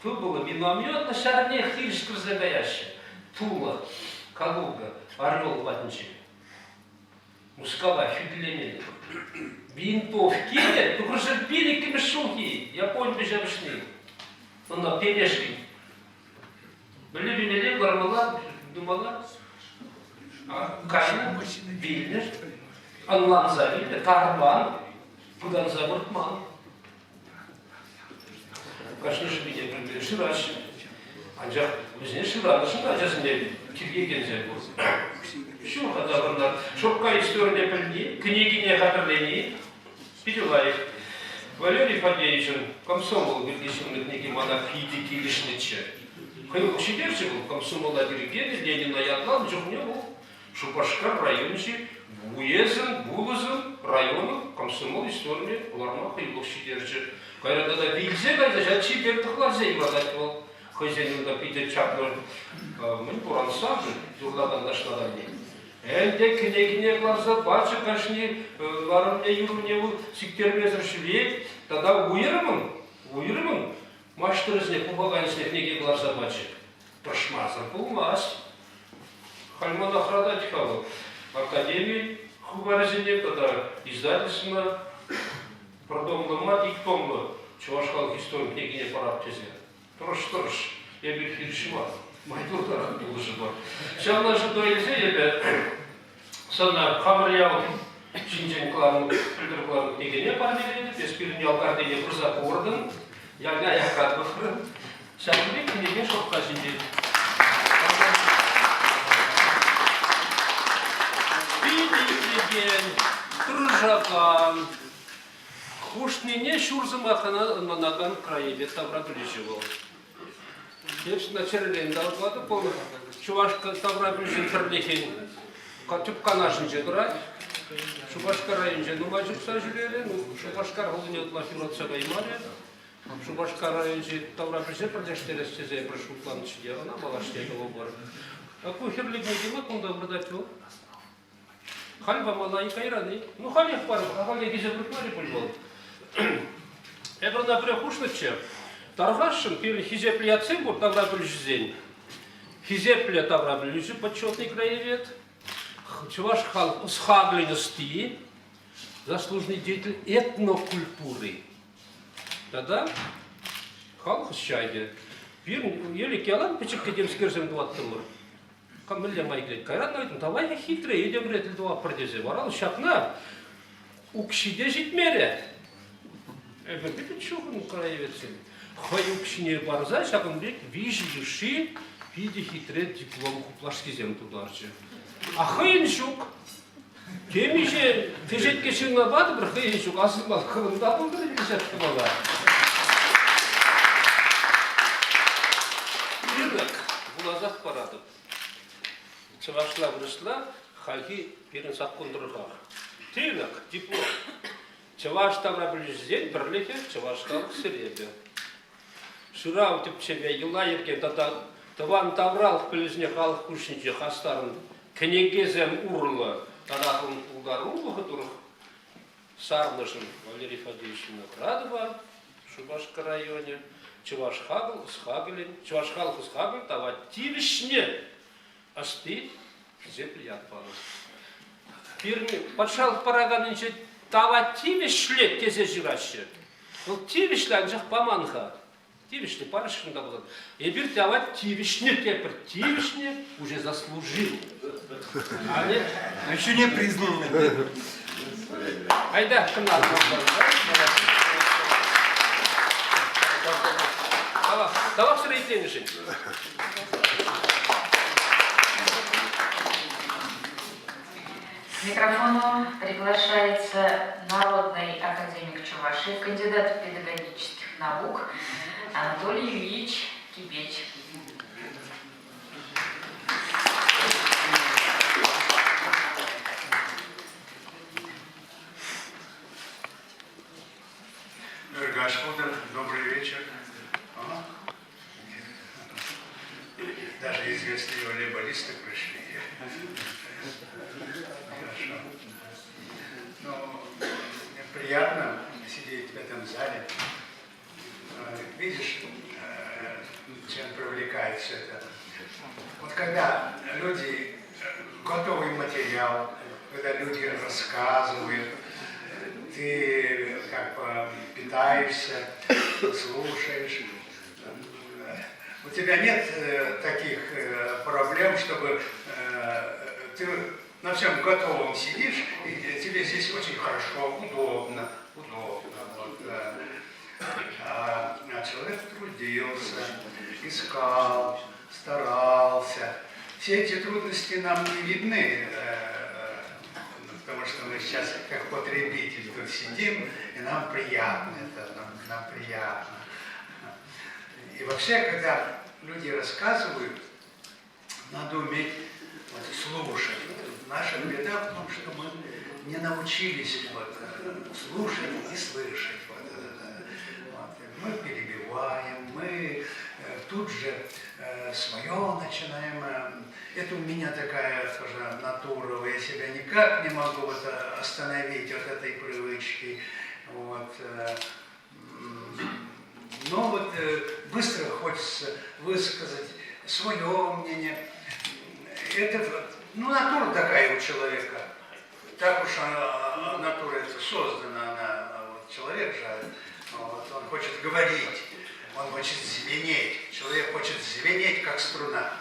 То было миномет на шарне хиршкр загаящий. Тула, Калуга, Орел Ватничек. Мускала, фидлемели. Винтовки нет, только же пили кемешухи. Я понял, бежавшный. Он на пелешке. Были гармала, думала. Кайна, Вильнер, Анлан Завида, Тарбан, Пудан Забуртман. Конечно же, меня прибили Шираш. Анжа, bizне Шираш, Шираш, Киргеген Зябур. Что когда варна? Шопка история пельни, княгиня Хатерлени, Петюлаев, Валерий Фадеевичем, комсомол, выргищенный книги монархии Лишнича. Хаюк Сидерчик был комсомол Адиригены, Ленина Ятлан, Джухневу. Шупашкар райончи, Буезен, Булызен, районы, комсомол истории, Лармаха и Лукшидерчи. Когда тогда Вильзе, когда жачи Бертахлазе и водатывал, хозяин на Питер Чапнер, мы Пурансажи, Дурладан Дашладани. Энде княгиня глаза, бача, кашни, Лармне Юруневу, Сиктермезер Швей, тогда Уирман, мастер из них, убаган из них книги глаза бача. Прошмазар, полмаз. Хальмана Храдатикова, Академии Хубарзине, тогда издательство, продомно мать и томно, Чувашхал историю княгиня Параптезе. Трош, я бил Хиршима, майдур тарах был жива. Сейчас наши дуэльзе, я сана Хамарьяу, Чинчен Кларну, Придер Кларну княгиня Параптезе, без перенял картине Брузак Орден, Ягна Якатбафрен, сейчас мы княгиня Шопкасинде. Тружакан, хушнине шурзамахана на наган краеве Тавраближево. Если на червень дал года помню, чувашка Тавраближен Ферлихин, как тюбка наши брать, Шубашкар районында Нумайжукса жүрелі, Шубашкар ғылыне ұтлафилатса қаймаре. Шубашкар районында тавра бізе бірдештерестезе біршутлан ішінде, ана балаштегі бар. Кухерлік недема күнда бірдатыл. Хальба малай кайраны. Ну, халех бар, халех гезе біркмари бұл. Эбрана прехушныче. Таргашын пили хизепле яцембур тавра білжізен. Хизепле тавра білжі почетный краевед. Чуваш хал схаглености, заслуженный деятель этнокультуры. Тогда хал хщайде. Ели келан печек кедемскер зем дуаттылыр. Камылля майглет. Кайрат найтын, давай я хитрый, идем ретл дуа продезе. Варал шапна. Укшиде житмере. Эбен чухын краеведсен. Хай укшине барза, шакын бек вижи души, види хитрет диплом куплашки зем тударчы. А хыйыншук. Темиже тежетке шыңна бады бір хыйыншук. Асылмал қылымда бұл бір бешетті бала. Ирнак, бұл азақ барады. Чывашла вырысла, халки берін саққындырға. Тирнак, диплом. Чываш тавра білізден бірлеке, чывашқалық сіребе. Шырау тіпчебе ела ерген таван тавралық білізіне қалық күшінше қастарын кенегезем урлы, тарахын ұлдар ұлығы тұрық. Сарнышын Валерий Фадеевична Градова, Шубашка районе, Чувашхалық схагыл, тава тивишне, асты, зепли ятпаны. Пирми, подшалық параганынче тава тивишлет тезе жираще. Ол тивишлен жақ паманға. Тивишне парышында болады. Ебір тава тивишне тепір. Тивишне уже заслужил. А еще не признан. Айда, кынар. Давай срейтен үшін. К микрофону приглашается народный академик Чувашии, кандидат педагогических наук Анатолий Ильич Кибеч. Господа, добрый вечер. Даже известные волейболисты пришли. Хорошо. Но мне приятно сидеть в этом зале. Видишь, чем привлекает все это? Вот когда люди, готовый материал, когда люди рассказывают, ты как бы питаешься, слушаешь. У тебя нет таких проблем, чтобы ты на всем готовом сидишь, и тебе здесь очень хорошо, удобно. Вот, а человек трудился, искал, старался. Все эти трудности нам не видны, потому что мы сейчас как потребители тут сидим, и нам приятно это, нам приятно. И вообще, когда люди рассказывают, надо уметь слушать. Наша беда в том, что мы не научились слушать и слышать. Мы перебиваем, мы тут же свое начинаем. Это у меня такая тоже натура, я себя никак не могу остановить от этой привычки. Но быстро хочется высказать свое мнение. Это натура такая у человека. Так уж натура это создана, человек же, он хочет говорить, он хочет звенеть. Человек хочет звенеть, как струна.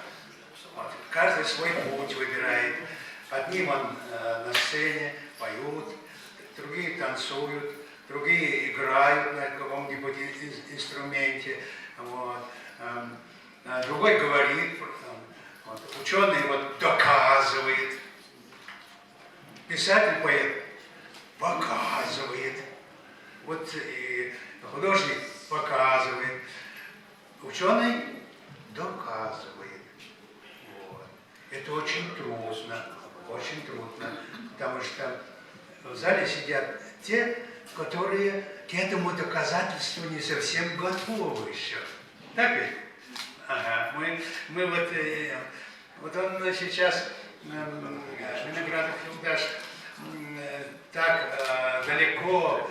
Каждый свой путь выбирает. Одним он на сцене поют, другие танцуют, другие играют на каком-нибудь инструменте, другой говорит, ученый доказывает, писатель, поэт показывает, и художник показывает, ученый доказывает. Это очень трудно, потому что в зале сидят те, которые к этому доказательству не совсем готовы еще. Так ведь? Ага, мы вот он сейчас, Виноградов Юлдаш, так далеко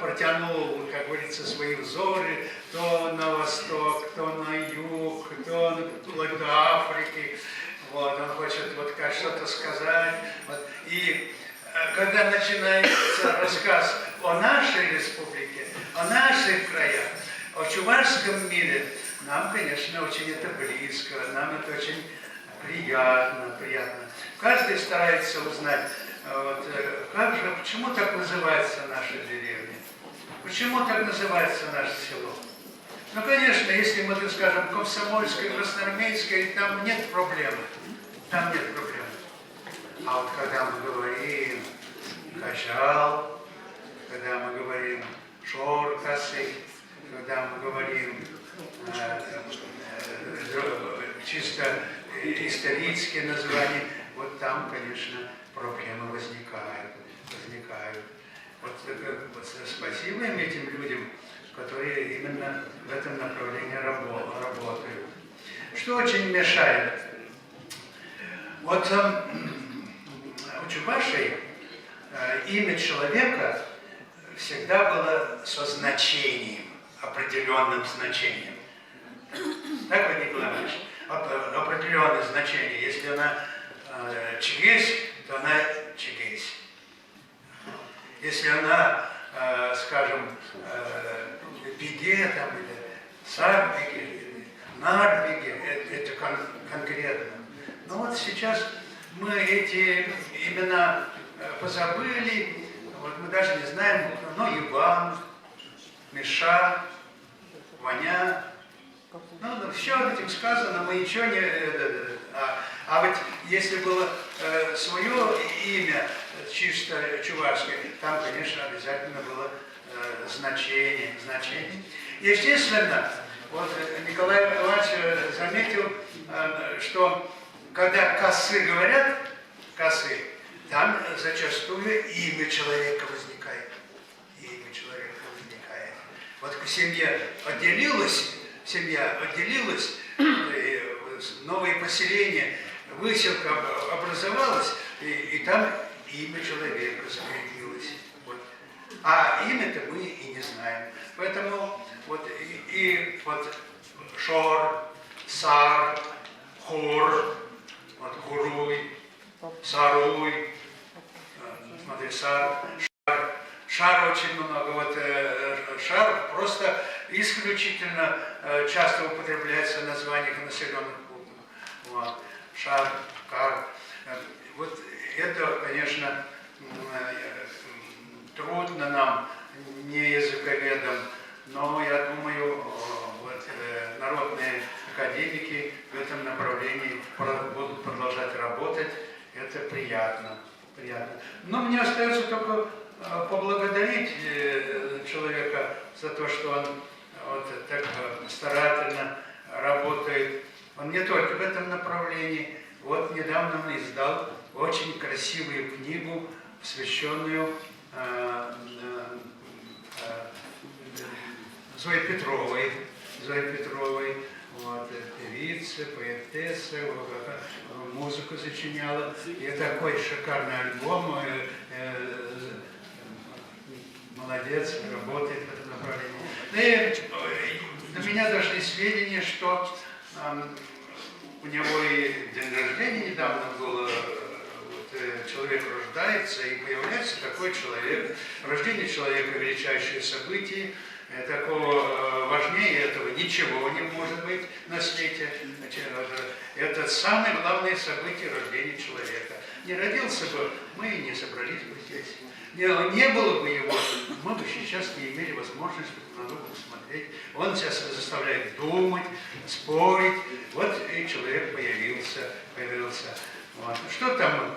протянул, как говорится, свои взоры то на восток, то на юг, то вплоть до Африки. Вот, он хочет вот как что-то сказать. Вот. И когда начинается рассказ о нашей республике, о наших краях, о чувашском мире, нам, конечно, очень это близко, нам это очень приятно. Каждый старается узнать, вот, как же, почему так называется наша деревня, почему так называется наше село. Ну, конечно, если мы, так скажем, Комсомольское, Красноармейское, там нет проблемы. Там нет проблем. А вот когда мы говорим Качал, когда мы говорим Шоркасы, когда мы говорим чисто исторические названия, вот там, конечно, проблемы возникают. Вот спасибо им этим людям, которые именно в этом направлении работают. Что очень мешает? Вот у Чувашей имя человека всегда было со значением, определенным значением. Так, Вадим Николаевич? Определенное значение. Если она чигесь, то она чигесь. Если она, скажем, биге там, или сарбиге, или нарбиге, это конкретно. Но вот сейчас мы эти имена позабыли, вот мы даже не знаем, ну, Иван, Миша, Ваня. Ну, все этим сказано, мы ничего не... А вот если было свое имя, чисто чувашское, там, конечно, обязательно было значение. Естественно, вот Николай Иванович заметил, что когда косы говорят, там зачастую имя человека возникает. Вот семья отделилась, новое поселение, выселка образовалась, и там имя человека закрепилось. Вот. А имя-то мы и не знаем. Поэтому вот вот Шор, Сар, Хур, вот Хуруй, Саруй, смотри, Шар очень много. Вот Шар просто исключительно часто употребляется в названиях населенных пунктов. Вот. Шар, Кар. Вот это, конечно, трудно нам, не языковедам, но я думаю, вот, народные академики в этом направлении будут продолжать работать. Это приятно. Но мне остается только поблагодарить человека за то, что он вот так старательно работает. Он не только в этом направлении. Вот недавно он издал очень красивую книгу, посвященную Зое Петровой. Вот, певица, поэтесса, музыку сочиняла. И такой шикарный альбом. Молодец, работает в этом направлении. И до меня дошли сведения, что у него и день рождения недавно было, вот, человек рождается, и появляется такой человек. Рождение человека – величайшее событие. Такого важнее этого ничего не может быть на свете. Это самое главное событие рождения человека. Не родился бы, мы и не собрались бы здесь. Не было бы его, мы бы сейчас не имели возможности на друг друга смотреть. Он сейчас заставляет думать, спорить. Вот и человек появился. Вот. Что там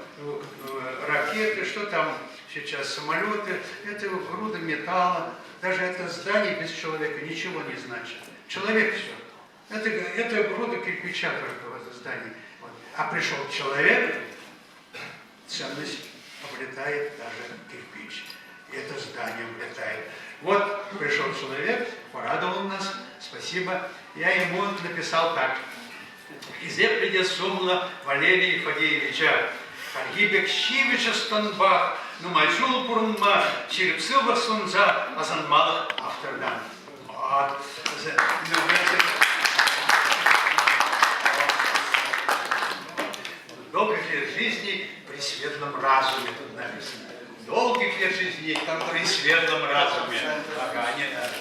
ракеты, что там сейчас самолеты, это груда металла. Даже это здание без человека ничего не значит. Человек все. Это груда кирпича только в это здание. Вот. А пришел человек, ценность облетает даже кирпич. И это здание облетает. Вот пришел человек, порадовал нас, спасибо. Я ему написал так. «Изепреде сумла Валерия Фадеевича, Аргибек Щивича Стонбах, Нумайжул Бурнма, Черепсыва Сунза, Азанмалах Автордан». Вот. Долгих лет жизни при светлом разуме, тут написано. Долгих лет жизни при светлом разуме. Ага, не надо.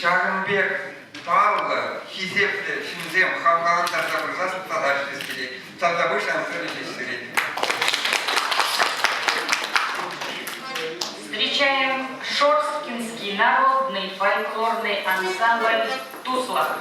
Шагымбек Павла, Хизепте, Шинзем, Хавгалантар Забрзас, Тадашевский, Тадабыш, Антонович. Встречаем Шорсткинский народный фольклорный ансамбль «Тусла».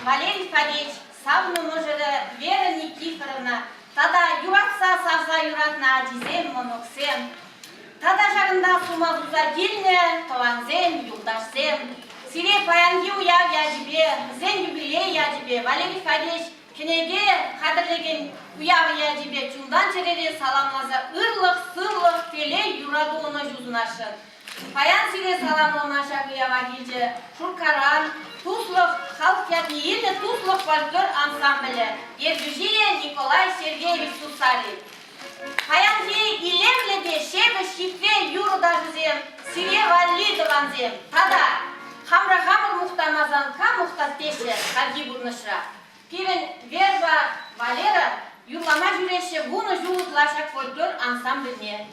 Валерий Фадеевич, савну можере Вера Никифоровна, тада юратса савса юратна адизем моноксем, тада жарында сумазуза дильне, тованзем, юлдашсем, сире паянги уяв яжибе, зен юбилей яжибе, Валерий Фадеевич, кенеге қадірлеген уяв яжибе, чундан черере саламлаза, ырлық, сырлық, теле юраду оны жузынашын. Паян сире саламланаша уява келже, шуркаран, Туслов, халк ятнииле Туслов фольклор ансамбле, Ергюжия Николай Сергеевич Сусарин. Паянги илемледе шебе шифре юру дажызем, сире валли дыванзем. Тада, хамра-хамр мухтамазан ка мухтастеше, хаги бурнышра. Пирен Верба Валера юрлама жүреше буны жуыз лашак фольклор ансамбліне.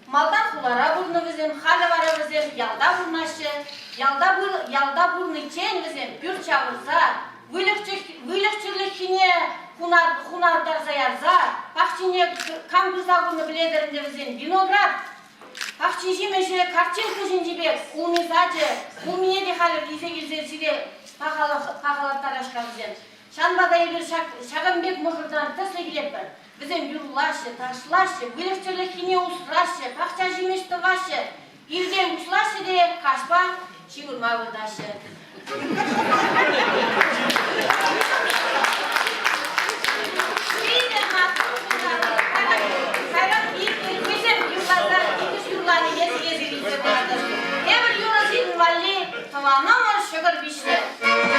Малдан хулара бурны візем, халі вара візем, ялда бурнашы, ялда бурны чен візем, пүр чавырза, вылықчырлықхіне хунардар заярза, пақчине камбыза бурны біледерінде візем, виноград, пақчин жемеше картинка жинжібек, умизаджы, умине де халі визе келзер сире пақалаттар ашқа візем. Шанбада ебір Шағымбек мұжырдан тәсілі келеп бір. Бізем юрлашы, ташлашы, вылықчырлықхіне ұсырашы, пақча жемешті ғашы, ирден ұслашы де қашпа, шигурма вырдашы. Сайран көзем юрлаздар, икіш юрланы есі барды. Эбір юры зейін валли, таванымыр шығыр бішті. Давай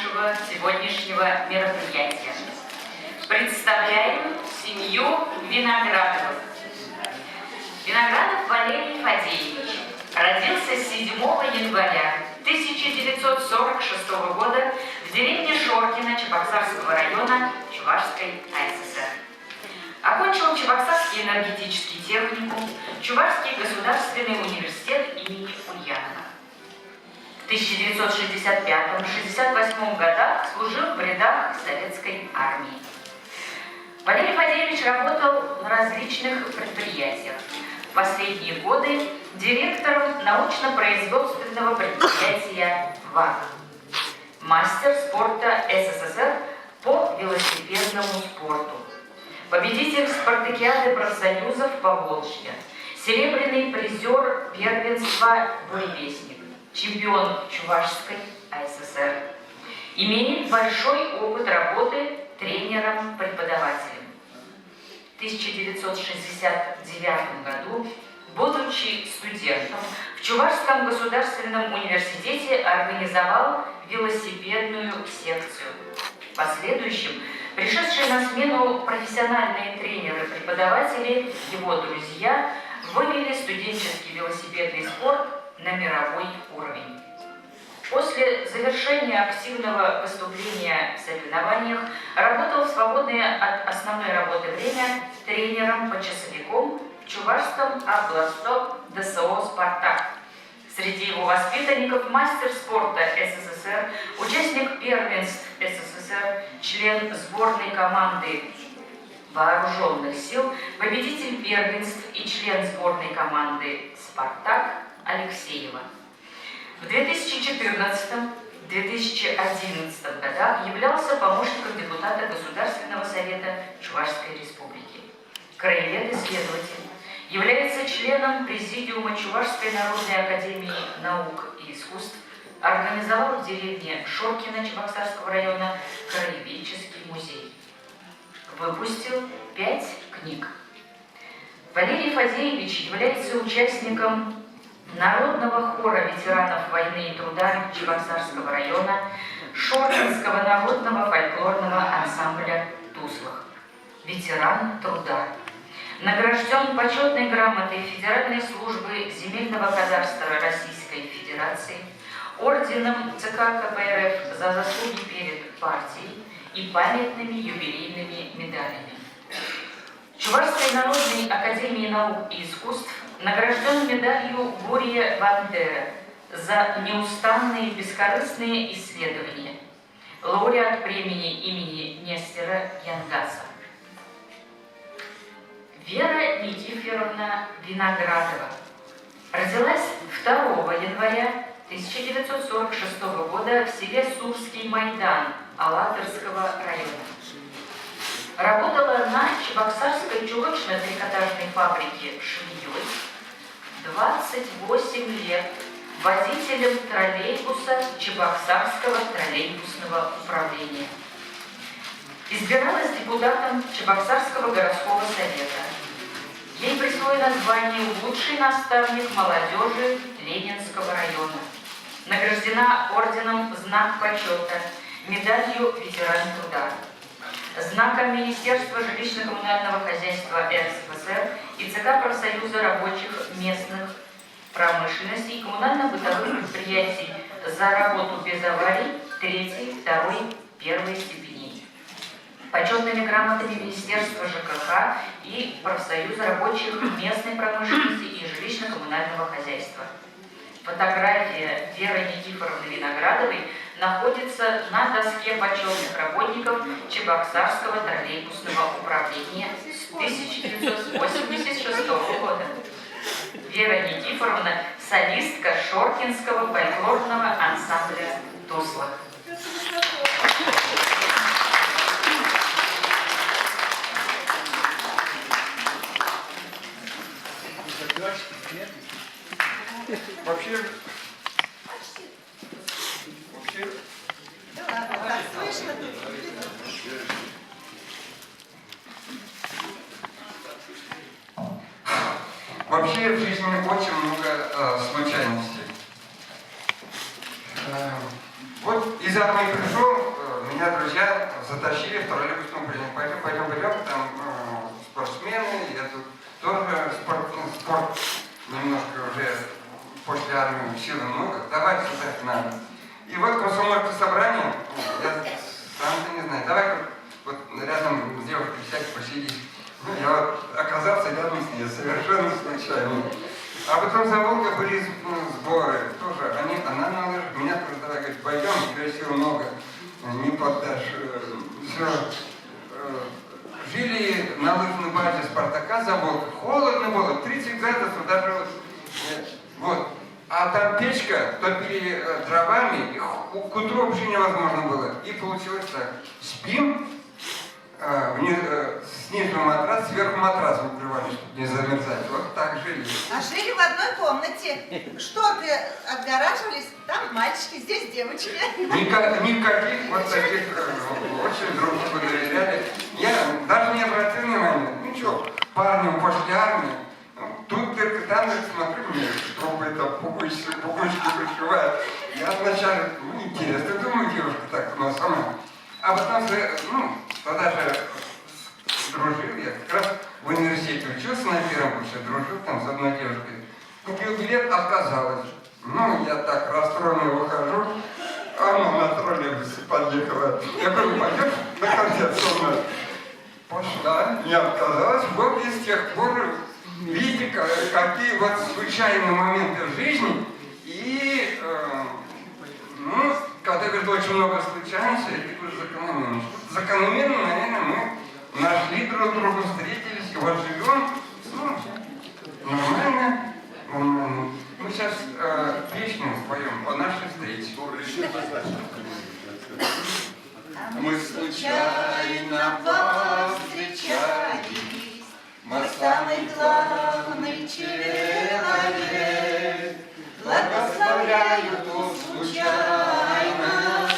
нашего сегодняшнего мероприятия. Представляем семью Виноградовых. Виноградов Валерий Фадеевич родился 7 января 1946 года в деревне Шоркино Чебоксарского района Чувашской АССР. Окончил Чебоксарский энергетический техникум, Чувашский государственный университет имени Ульянова. В 1965-68 годах служил в рядах советской армии. Валерий Фадеевич работал на различных предприятиях. В последние годы директором научно-производственного предприятия ВАГ. Мастер спорта СССР по велосипедному спорту. Победитель спартакиады профсоюзов Поволжья. Серебряный призер первенства «Буревестник». Чемпион Чувашской АССР. Имеет большой опыт работы тренером-преподавателем. В 1969 году, будучи студентом, в Чувашском государственном университете организовал велосипедную секцию. В последующем пришедшие на смену профессиональные тренеры-преподаватели, его друзья, вывели студенческий велосипедный спорт на мировой уровень. После завершения активного выступления в соревнованиях работал в свободное от основной работы время тренером-почасовиком в Чувашском областном ДСО «Спартак». Среди его воспитанников мастер спорта СССР, участник первенств СССР, член сборной команды Вооруженных сил, победитель первенств и член сборной команды «Спартак» Алексеева. В 2014-2011 годах являлся помощником депутата Государственного совета Чувашской республики. Краевед-исследователь, является членом Президиума Чувашской народной академии наук и искусств, организовал в деревне Шоркино Чебоксарского района краеведческий музей. Выпустил 5 книг. Валерий Фадеевич является участником Народного хора ветеранов войны и труда Чебоксарского района, Шоркинского народного фольклорного ансамбля «Туслах». Ветеран труда. Награжден почетной грамотой Федеральной службы земельного кадастра Российской Федерации, орденом ЦК КПРФ за заслуги перед партией и памятными юбилейными медалями. Чувашской народной академии наук и искусств награжден медалью Гурия Бандера за неустанные бескорыстные исследования. Лауреат премии имени Нестера Янгаса. Вера Никифоровна Виноградова родилась 2 января 1946 года в селе Сурский Майдан Алатырского района. Работала на Чебоксарской чулочно-трикотажной фабрике швеей 28 лет водителем троллейбуса Чебоксарского троллейбусного управления. Избиралась депутатом Чебоксарского городского совета. Ей присвоено звание «Лучший наставник молодежи Ленинского района». Награждена орденом «Знак почета», медалью «Ветеран труда», знаком Министерства жилищно-коммунального хозяйства РСФСР и ЦК профсоюза рабочих местных промышленности и коммунально-бытовых предприятий за работу без аварий 3, 2, 1 степеней. Почетными грамотами Министерства ЖКХ и профсоюза рабочих местной промышленности и жилищно-коммунального хозяйства. Фотография Веры Никифоровны Виноградовой находится на доске почетных работников Чебоксарского троллейбусного управления с 1986 года. Вера Никифоровна – солистка Шоркинского фольклорного ансамбля «Туслах». Вообще, вообще в жизни очень много случайностей. Вот из из армии пришел, меня друзья затащили в троллейбусную пленку. Пойдем, там спортсмены, я тут тоже спорт немножко уже после армии силы много, давай сюда надо. И вот комсомольское собрание, я сам-то не знаю, давай вот рядом с девушкой сядь, посидеть. Ну, я вот оказался рядом с ней совершенно случайно. А потом за Волгой были сборы, тоже, она наложила, меня тогда говорит, пойдем, тебе сил много, не поддашь. Все. Жили на лыжной базе Спартака за Волгой, холодно было, 30 градусов, даже вот. А там печка, топили дровами, и к утру вообще невозможно было. И получилось так, спим, снизу матрас, сверху матрас укрывали, чтобы не замерзать. Вот так жили. А жили в одной комнате. Шторы отгораживались, там мальчики, здесь девочки. Никаких вот таких, очень друг другу доверяли. Я даже не обратил внимания, ничего, парню после армии, тут дырка, там дырка, смотрю, мне трубы там пуговички пришивают. Я вначале, интересно, думаю, девушка так, но сама. А потом, тогда же дружил, я как раз в университете учился на первом курсе, дружил там с одной девушкой. Купил билет, отказалась. Ну, я так расстроенный выхожу, а она на троллейбусе подъехала. Я говорю, пойдешь на концерт со мной? Пошла, не отказалась. Вот и с тех пор, видите, какие вот случайные моменты в жизни. И, когда, говорит, очень много случается, это говорит, закономерно. Закономерно, наверное, мы нашли друг друга, встретились, и вот живем, нормально. Мы сейчас песню споем о нашей встрече. Мы случайно повстречались, мой самый главный человек. Благословляю ту случайность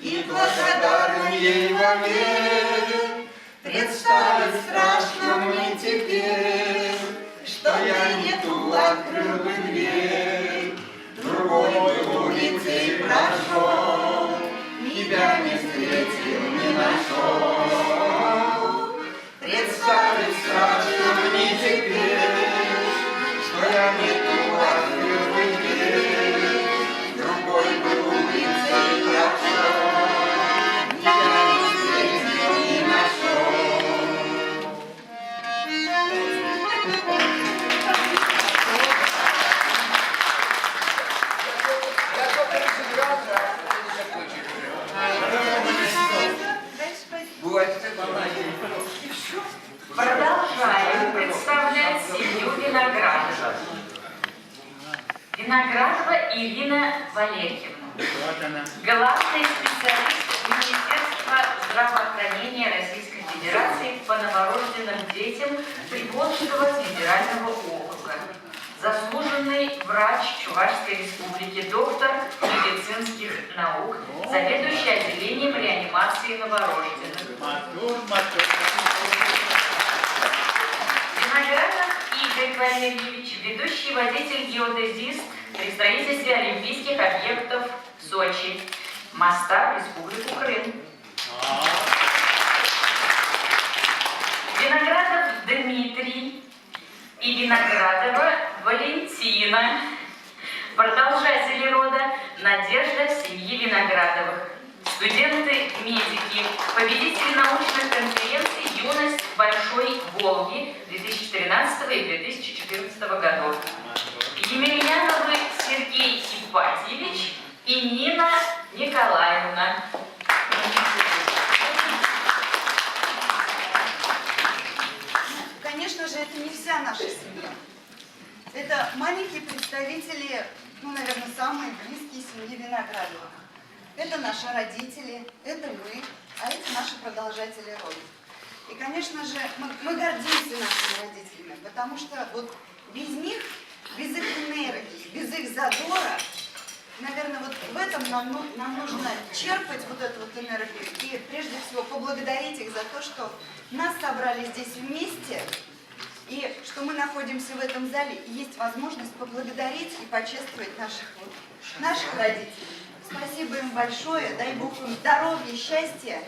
и благодарен ей вовек. Представить страшно мне теперь, что я не ту открыл бы дверь, другой бы улицей прошел, тебя не встретил, не нашел. Представить страшно мне теперь, что я не ту открыл бы дверь, другой бы улицей прошел, тебя не встретил, не нашел. Продолжаем представлять семью Виноградова. Виноградова Ирина Валерьевна. Главный специалист Министерства здравоохранения Российской Федерации по новорожденным детям Приволжского федерального округа. Заслуженный врач Чувашской Республики, доктор медицинских наук, заведующий отделением реанимации новорожденных. Виноградов Игорь Валерьевич, ведущий водитель-геодезист при строительстве олимпийских объектов в Сочи, моста в Республику Крым. Виноградов Дмитрий и Виноградова Валентина, продолжатели рода Надежда в семье Виноградовых, студенты-медики, победители научных конференций «Юность Большой Волги» 2013 и 2014 годов. Емельяновы Сергей Ипатьевич и Нина Николаевна. Конечно же, это не вся наша семья. Это маленькие представители, наверное, самые близкие семьи Виноградовых. Это наши родители, это мы, а это наши продолжатели рода. И, конечно же, мы гордимся нашими родителями, потому что вот без них, без их энергии, без их задора, наверное, вот в этом нам нужно черпать вот эту вот энергию и прежде всего поблагодарить их за то, что нас собрали здесь вместе, и что мы находимся в этом зале, и есть возможность поблагодарить и почествовать наших родителей. Спасибо им большое, дай Бог им здоровья, счастья.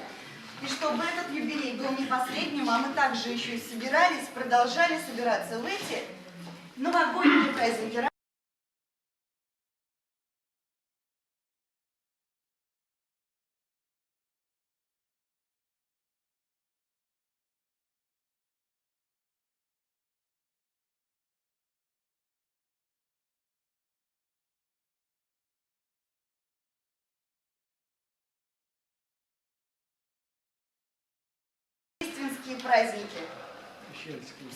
И чтобы этот юбилей был не последним, а мы также еще и собирались, продолжали собираться в эти новогодние праздники. Рождественские праздники.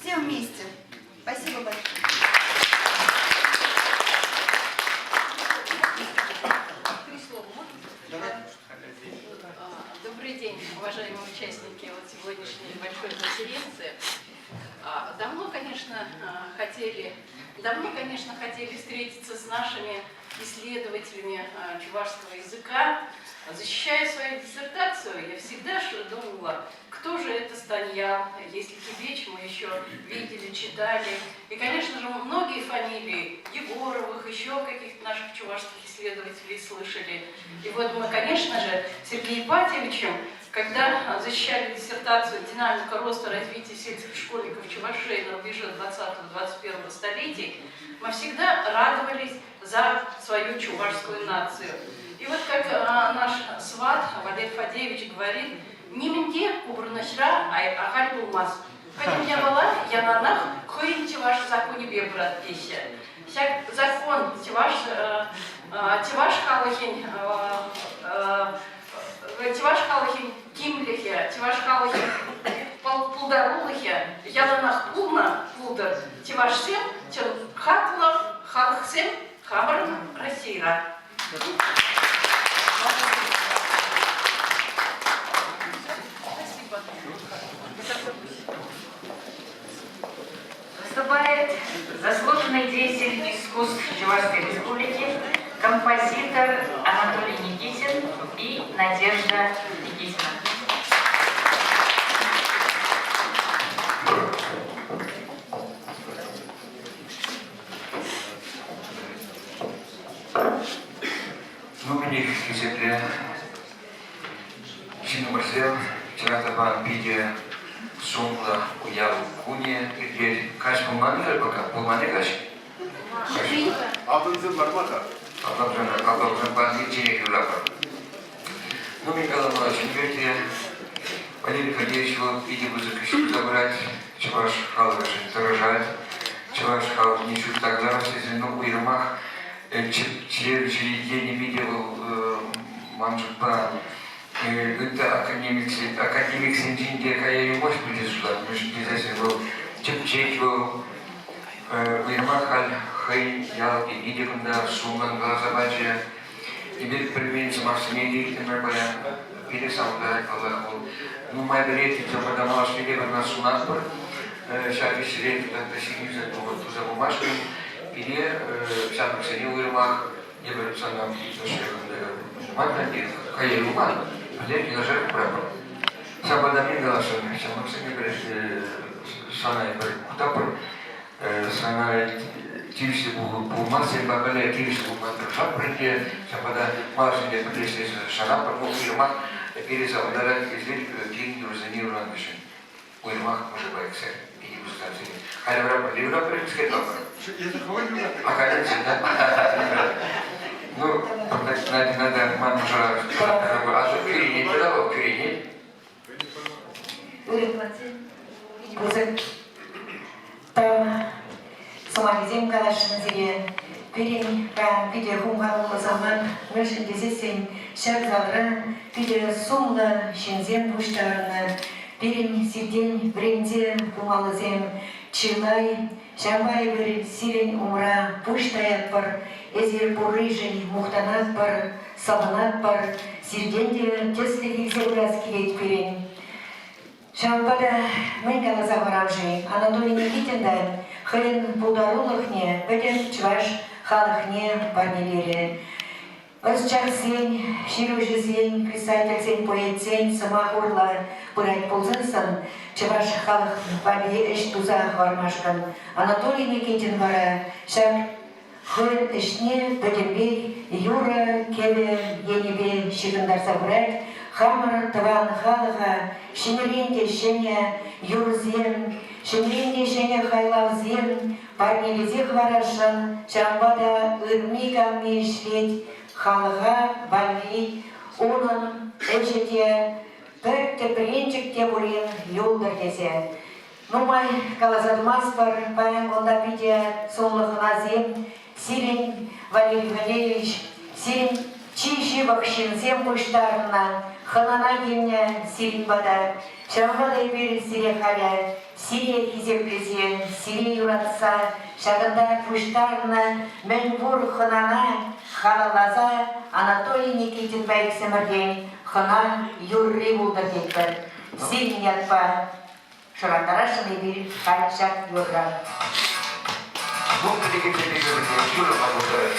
Все вместе. Спасибо большое. Добрый день, уважаемые участники сегодняшней большой конференции. Давно, конечно, хотели встретиться с нашими исследователями чувашского языка. Защищая свою диссертацию, я всегда думала, кто же это Станьял, если Кибеч мы еще видели, читали. И, конечно же, многие фамилии Егоровых, еще каких-то наших чувашских исследователей слышали. И вот мы, конечно же, с Сергеем Ипатьевичем, когда защищали диссертацию «Динамика роста развития сельских школьников Чувашии на рубеже 20-21 столетий», мы всегда радовались за свою чувашскую нацию. И вот как наш сват Валерий Фадеевич говорит, «Нимінде кубрнашра ахаль булмаз». Хотя я была, я на нах, хуинте ваш законе бебрат пися. Всяк закон тиваш халахин, тиваш халахин кимлихе, тиваш халахин пулдарулыхе, я на нах пулна пулдар, тиваш сем, тел хатла халахсем, хабарн Россия. Выступает заслуженный деятель искусств Чувашской Республики, композитор Анатолий Никитин и Надежда Никитина. Нуменик языке Чинумарсел, Чаратабан, Пидия, Сумла, Уяву, Куния, Иргель, Каш Пулманика, пока Пулманика. Алтынцы Бармата. Алтынцы Бандитчиник Юлапа. Нуменик Аламович, Инвертия, Валерий Фадеевич, его видео заключил забрать, Чуваш Халович, Торожать, Чуваш Халов, ничего так заросли, но у Ермах, я не видел Манжупа. Это академик Синджинди, я ее мощь прилезла, потому что здесь был Чепчек, был Уирмахаль, Хэй, Ялки, Идикунда, Суман, Глазабачия, и без применения Максимилии, например, пересаундать, ну, моя берете, что подамала, что я на Сунатпур, сейчас веселее, когда сидим за бумажкой, или сейчас Максимилия Уирмах, я беру сам, Матанди, Хэй, Уман. Леги на жертву прапор. Сабадами галашен, сам Максим говорит, Санай Кутапор, Санай Тильси Булмаси, Бабале Тильси Булмаси, Шапринки, Сабада Машине Патрисис Шарапор, Уирмах, Переза ударяет издель, Кин, Рузанир, Рангашин. Уирмах, может быть, эксер, и не пускаться. Халеврапор, Ливрапор, Скетапор. Я захвалю. А конечно, да? Ну, надо маму жара. А что Кюри не подавал? Кюри нет? Сомализм калашынзеге Кюрин ка пиде хумхаллы заман мышын дезесен шар залры пиде сумлы шинзем буштарыны Перин сирден бренде хумалызем Чилай Шамбай бір сирен умра пуштаят бар Эзер бурыжын мухтанат бар, сабанат бар, сирденде теслик земляс килет перен. Шамбада мен калаза барамжи, Анатолий Никитинда, хрен пулдарулыхне, беден чваш халыхне барнелере. Özçaksен, şirujizен, писательсен, поэтсен, самахурла, бұрайт болзынсын, чываш халық бали эш туза бармашкан. Анатолий Никитин бара, шак Хөл ішне бітінбей, юра кебе енебе шигындарса бұрайт, хамыр тыван халыға, шынеренде шене юрзен, шынеренде шене хайлавзен, парнелезе хварашын, жамбада үрмей гамме шлет, халыға бали, оның әжеде, бір біренчікте болен юлдыр десе. Нумай калазадмас бар, баян онда биде сонлығына зем, Сирин Валерий Валерьевич, Сирин чиши вакшинзем пуштарына, ханана гимне Сирин бада, шамбада бир сире халя, сире хизеплезе, сире юратса, шагында пуштарына, мәнбур ханана, халалаза, Анатолий Никитин Байксемерден, хана юрри булдыр детпір. Сирин ятпа, шагандарашын бир хальчак юрра. Бог тебе говорит, Юра помогает.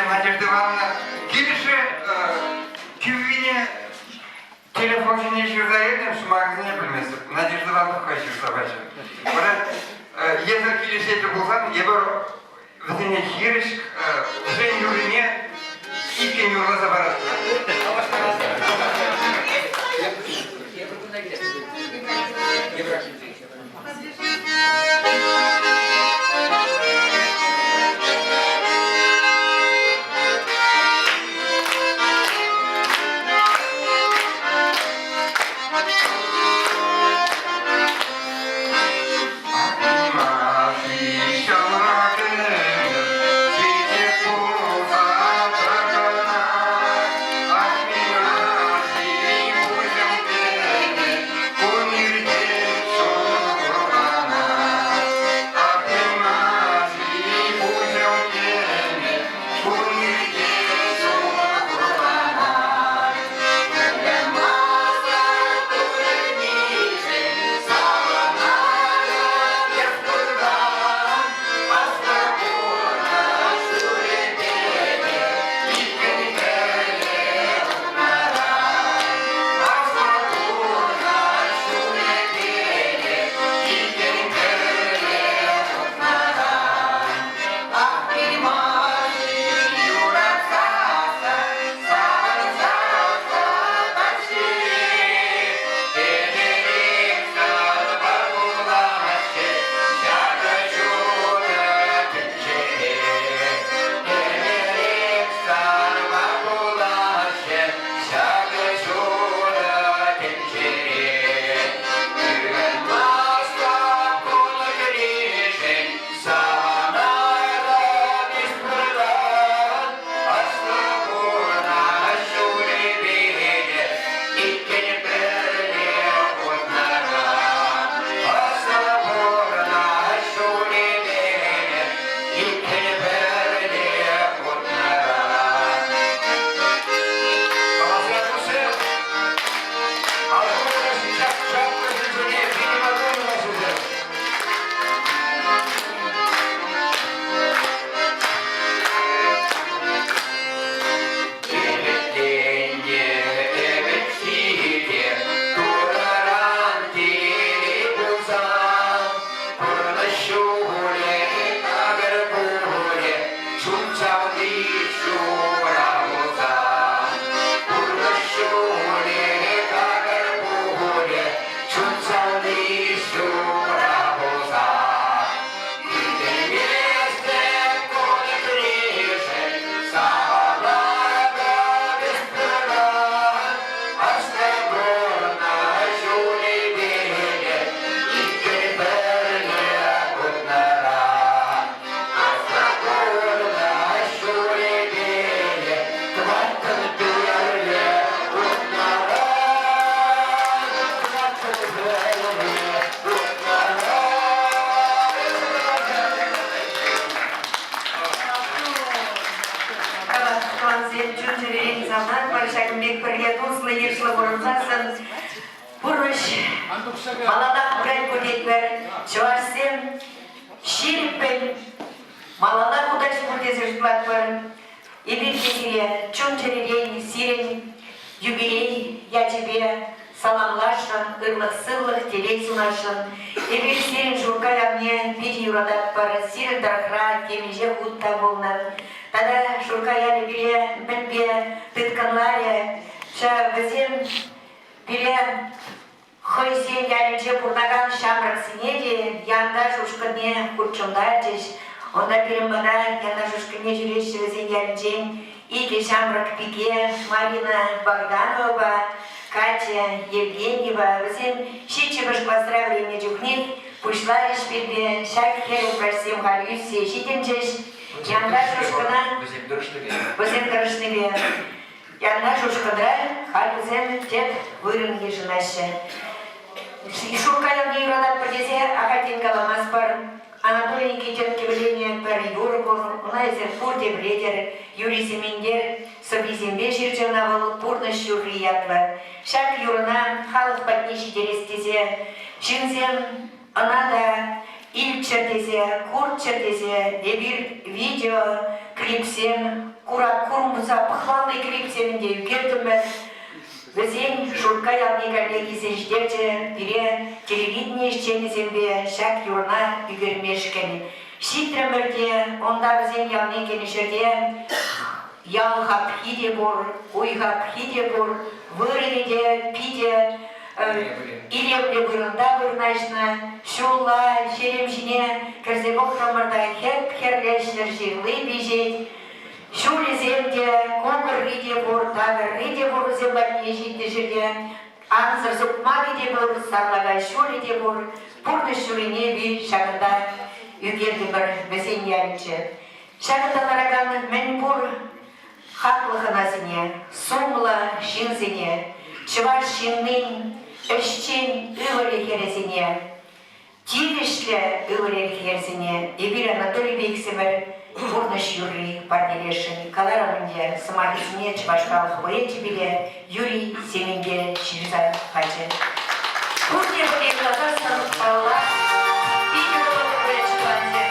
Надежда Ивановна, кибише кивине телефон еще заедем в магазине примесу. Надежда Ивановна хочет собачек. Если килишете булсан, я бы в день хириш, Жень Юрине, Икен юрла забарат. Малалах брать кудетвер, чувашсем шириппен, малалах удачи кудезер платвер, и биркесире, чун черерей, сирень, юбилей, я тебе саламлашын, ырлық-сырлық телей сунашын, и бир сирень шуркая мне, бит юрадат пар, сирень дархра, темеже хутта болнан, тада шуркая лебеле, бітбе, тытканларе, ша візем, бире, Хой сен ялинче пурнаган шамрак синеде, янда шушкане курчундатиш, онда перембана янда шушкане жүреш везен ялинчен, ике шамрак пике, Марина Богданова, Катя Евгеньева, везен щичевыш поздравление джухнит, пушла лишь пербе, шак херу просим галюси, щитенчеш, янда шушкана, везен дорожневе, янда шушкадра, халь везен тет вырынги женаще. Шуркаев не юрадат подезе, Акатенко Ламаспар, Анатолий Никитин Кевеление Пер Юргур, Унайзер Фурте Бредер, Юрий Семендер, Собизембе Ширчевнавал, Пурныш Юрриятва, Шак Юрна, Халов Патниши Терестезе, Шинзем, Анада, Иль Чертезе, Курт Чертезе, Дебир Видео, Клипсем, Курат Курмуса, Пахвалный Клипсем, Югертумер, Везень Шуркаев не коллеги сенждерче, Пире телевидение ищенезембе, Шак Юрна Игорь Мешкин. Шитрем берде, онда везень явне кенешерде, ялхап хиде бур, уйхап хиде бур, вырыде, пиде, илемде вырында вырнашна, шулла, шеремжине, кірзебок храмарда хеп херлешнер жирлы бежет, шуле земде, коңыр риде бур, тавер риде бур зембатне житті жерде, анзыр зукма риде бур, сарлага шуле де бур, пурны шулине бир шағында үгерді бір бізеньялычы. Шағындалараганы мен бур хатлығынасыне, сумла шинзіне, чываш шиннын, Эшчен өвірі хересіне, тивішлі өвірі хересіне, Эбир Анатолий Бексемір, Бурныш Юрий Парнелешин, Каларамынде, Самахисіне Чывашқалық Хурети біле, Юрий Семенге Ширизан Хачы. Бурне бұле глаза станут палла, Пиде болады бұле чыванзе.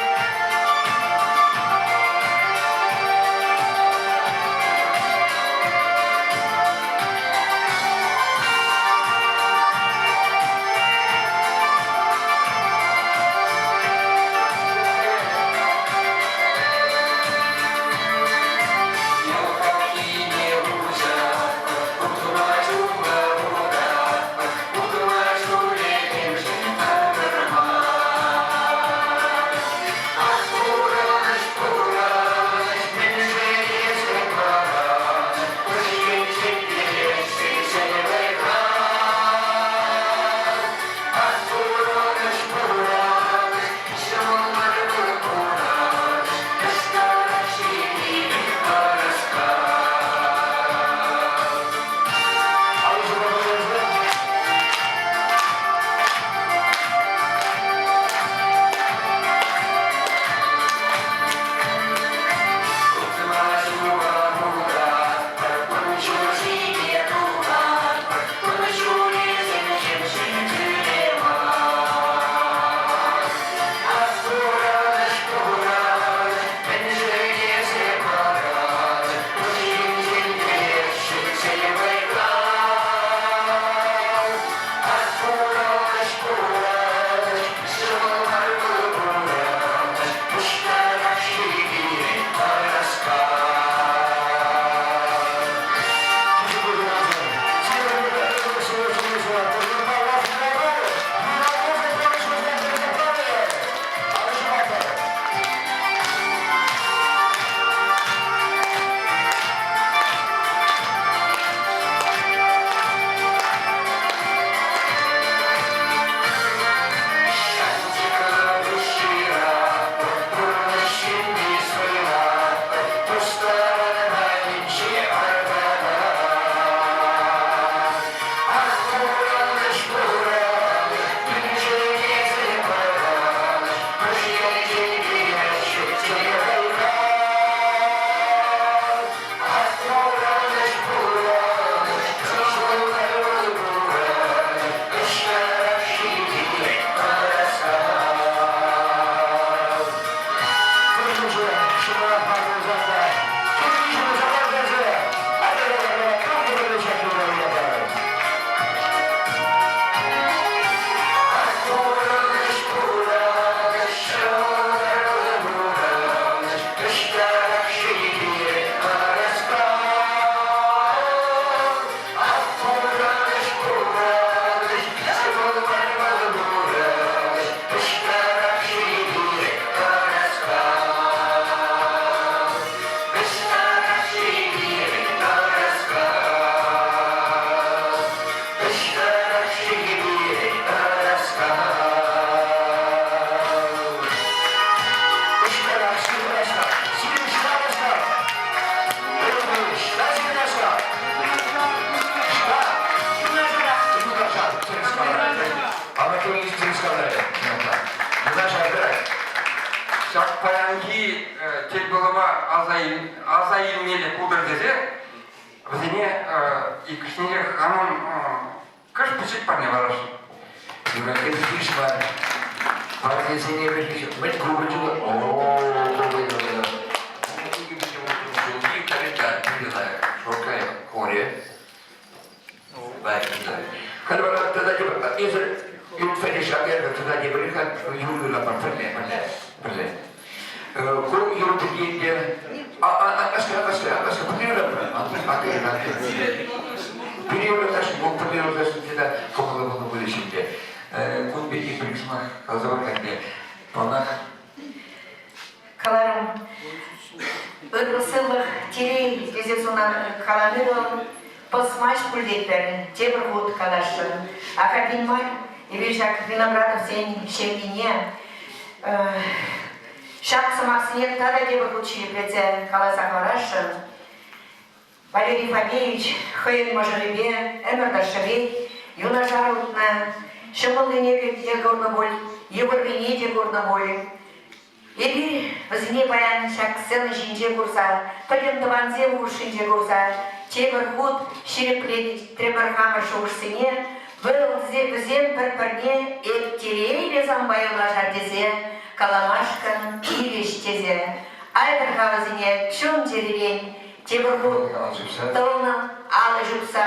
Шақпаянки тек болыма азайылмелі кудыр десе, бізіне екішінге ханым кыш пүшік парне барашы. Юракен пиш бар. Партиясыне бір мен көбі жылы. Туда не выехать, Юлю на портфеле, понятно. Круг Юру Петенье, во-первых, даже где-то копылы буду были себе. Кунбеки пришма, казорканде, она. Каларым, ыдырсылық терей кезесуынан каламиро посмаш пульдеттерін, тебір ғуд калашы. Академар, Ивишак Виноградов сен шергине, шақ сымақсынен тада тебір ғуд шерепреце каласақларашын. Валерий Фадеевич, Хейн Мажаребе, Эмер Дашевей, Юна Жарутна, Шымылыне горны боль, Еварвине де горны боль. Ебір бізіне баян шақ сыны жинже көрса, пілімді ванзе ұғышынже көрса, тебір ғуд шерепледі тремір қамыр шоғышсыне, бір бізен бір-бірне ептерейлі замбайыла жардезе, каламашкан килеш тезе. Айдыр ғавызіне шын жеререн, тебір ғуд тылының алы жұпса,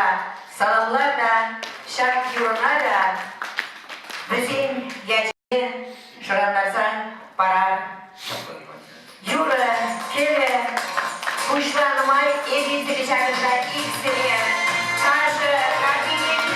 саламлар да, шақ юрына да, бізен ядене шырандарса парар. Юра, Келе, Кушланмай, Эдиздері шағында иксіре, Қажы, Рахимет,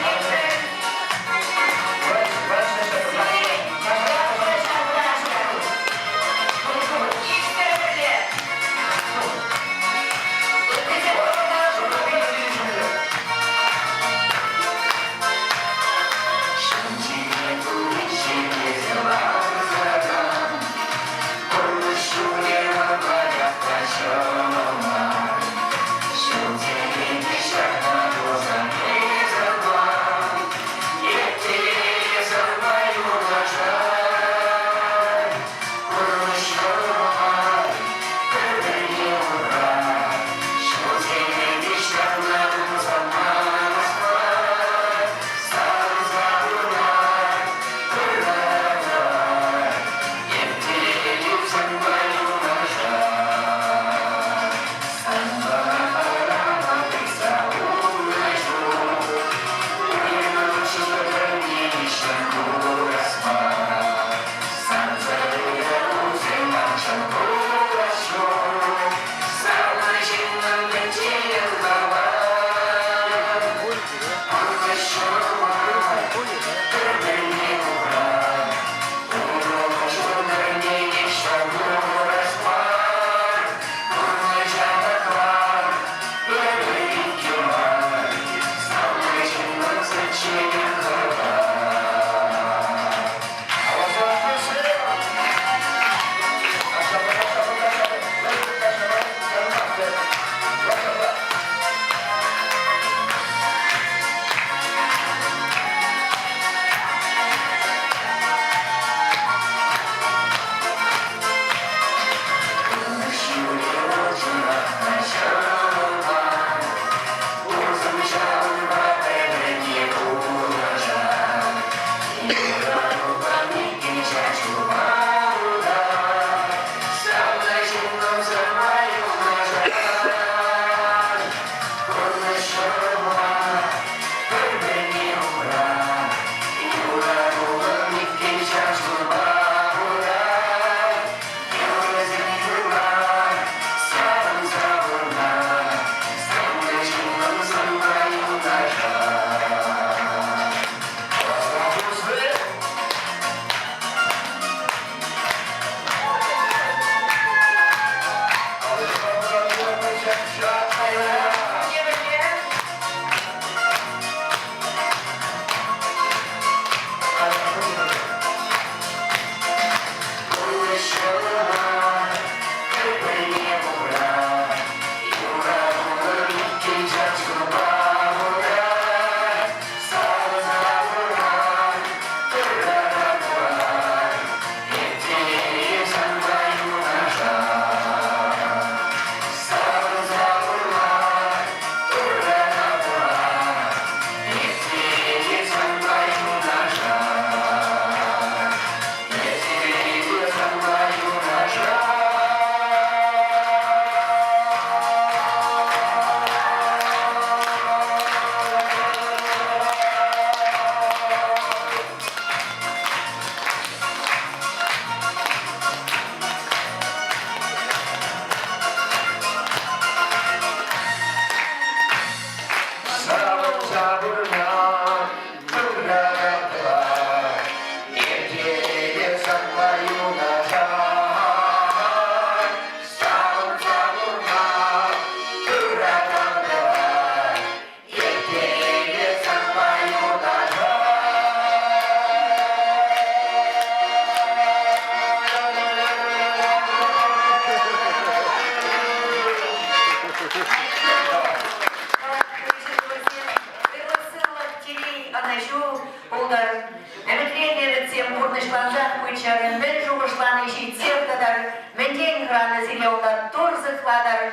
экраны зелёнда торзыкладар.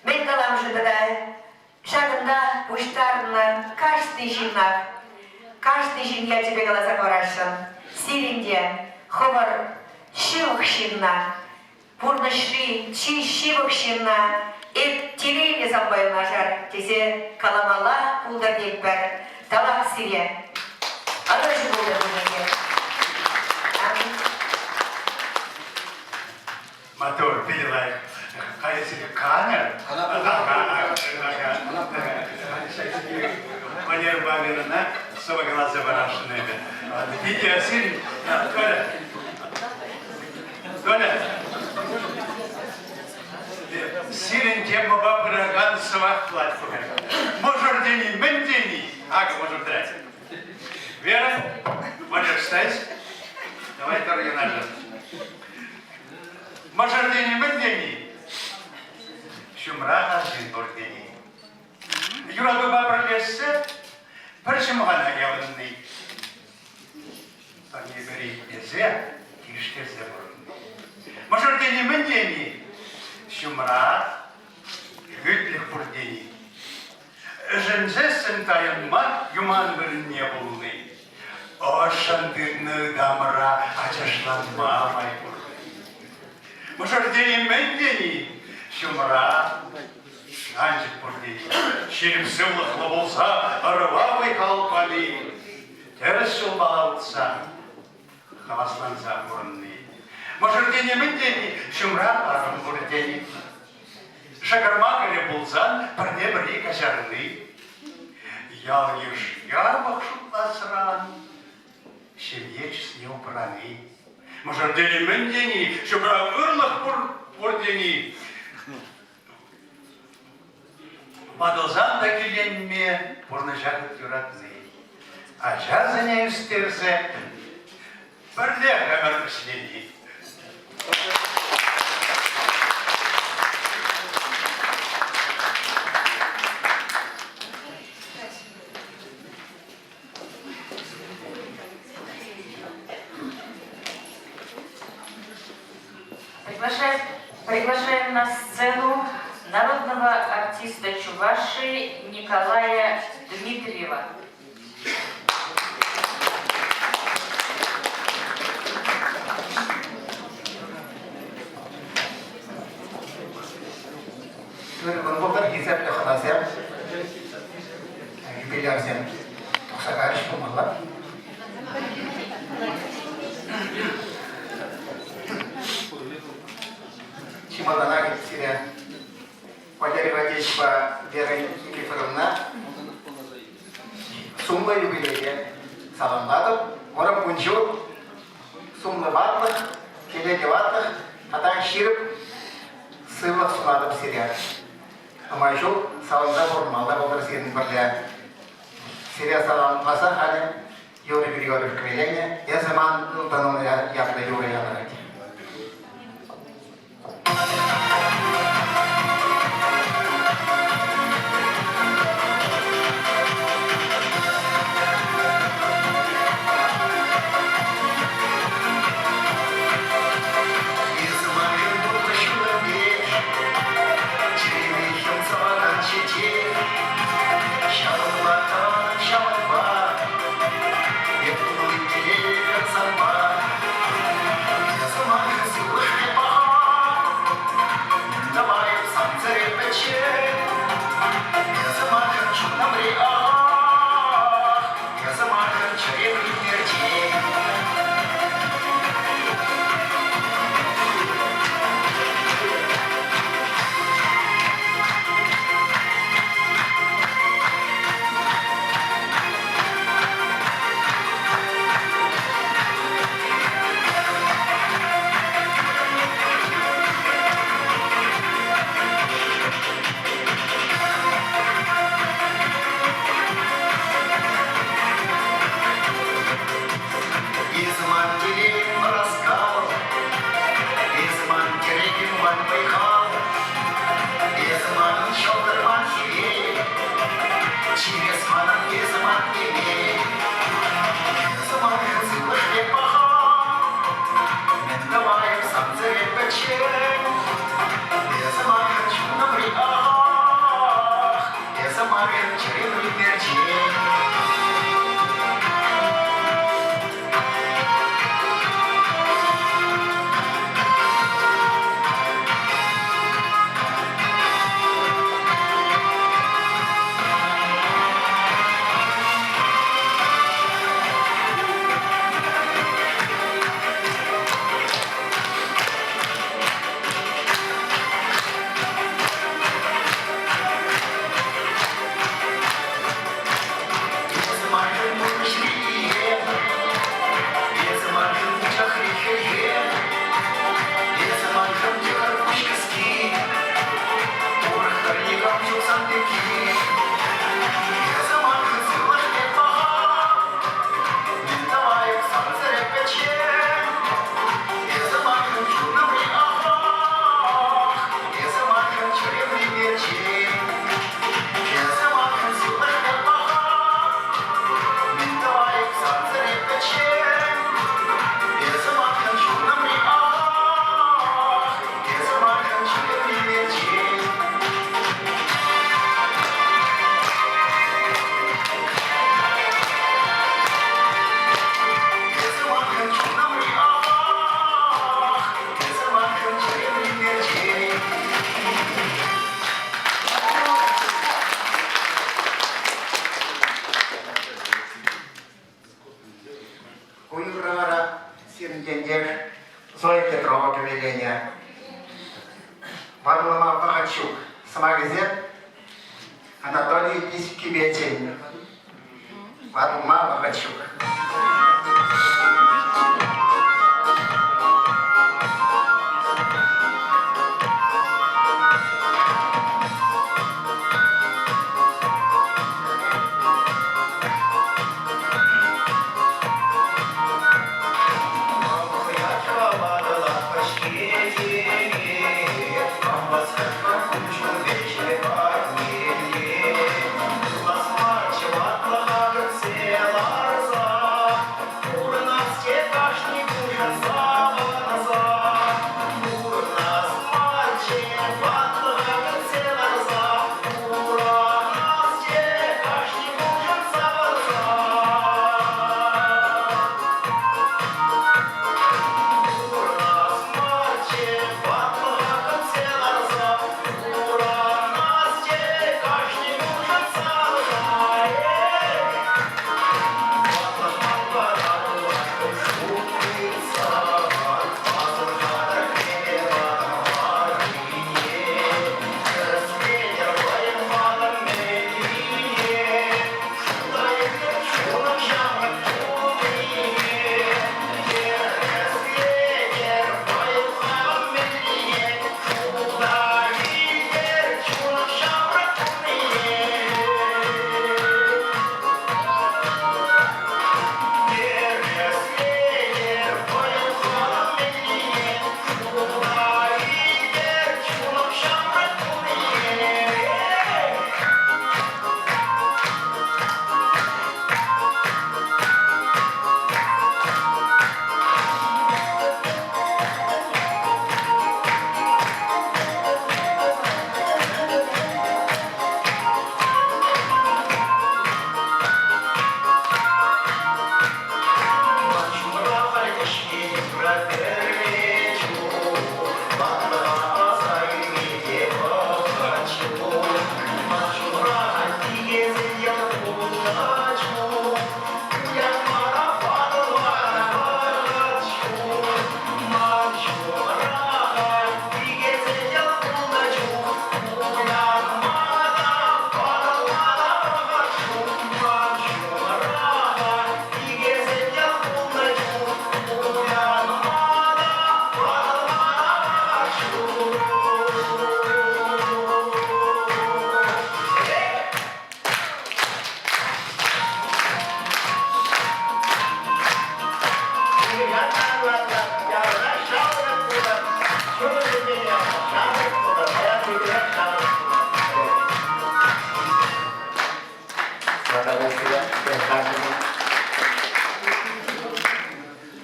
Мен калам жыдыда, шагында пуштарна каждый жинах. Каждый жин я тебе глаза горашам. Сиринде, ховар, шивых шинна. Пурнашри, шивых шинна. Эт терейне замбай нажар. Тезе каламала пулдар декбар. Талак сире. Адажы булдар бұнеге. Мотор, перелай. А если камера? Манер Баберна, соба глаза барашные. Видео сильно. Доля. Сирен тема бабраган савах платформе. Можешь дени, мен дени. Ага, можем драть. Вера, можешь встать? Давай торги нажат. Можешь дени, мен дени. Шумра один бордени. Юраду бабра лессе, почему она явный? Они говорит, езе, тишке заборный. Можешь дени, мен дени. Шумра, гютлих бурдени. Жензесен таянма, юман был не булный. О, шандырны дамра, ачашланма май бурдени. Можешь дени, мен дени. Шумра, анчик бурдени. Шерімсімлік болса, ырывавый қалпали. Теріс шулбалауытса, хавасланса бурный. Можешь дени, мен дени. Шумра, арым бурдени. Шагармакаре булзан, парне бри кашарны. Ял еш ярбах шутла сран. Шевьеч с неупраны. Можешь дени, мен дени. Шумра, ырлых бурдени. Бадылзан да келенме пурнышақыт юратны. А жазыне үстерсе, бірле ғамыр үслені. Приглашаем на сцену народного артиста Чувашии Николая Дмитриева. Bunlar hizmetle xanasem, jubilersem, toxsakarış bulmalar. Чемодана гитсире, Валерия Вадеевича Вера Никифоровна, сумма юбилейге саламладым. Орам күнжу, сумлы ватлық, келеге ватлық, атаң ширіп, сыйлық сұладым сире. Амайжу саламда формалда болдыр сенің бірле. Сире саламласа халі Юрий Григорьевич Квелене, я заман ұлтаның яқта Юрий Янарати. Сама Варлама Вахачук, Самагазет, Анатолий Кибетин, Варлама Вахачук.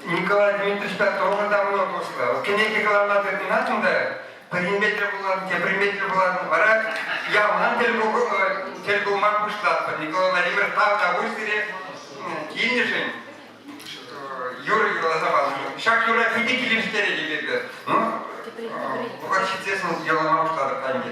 Николай Дмитриевич тоже давно послал. Кенеки главна терминатында приметлер булатын, те приметлер булатын бара. Явнан телгу макуштат. Николай Владимирович тау да выстире кинешен. Юра голосовал. Шак Юра фиди килимстере дебега. Ну, вот честно дело макуштата канди.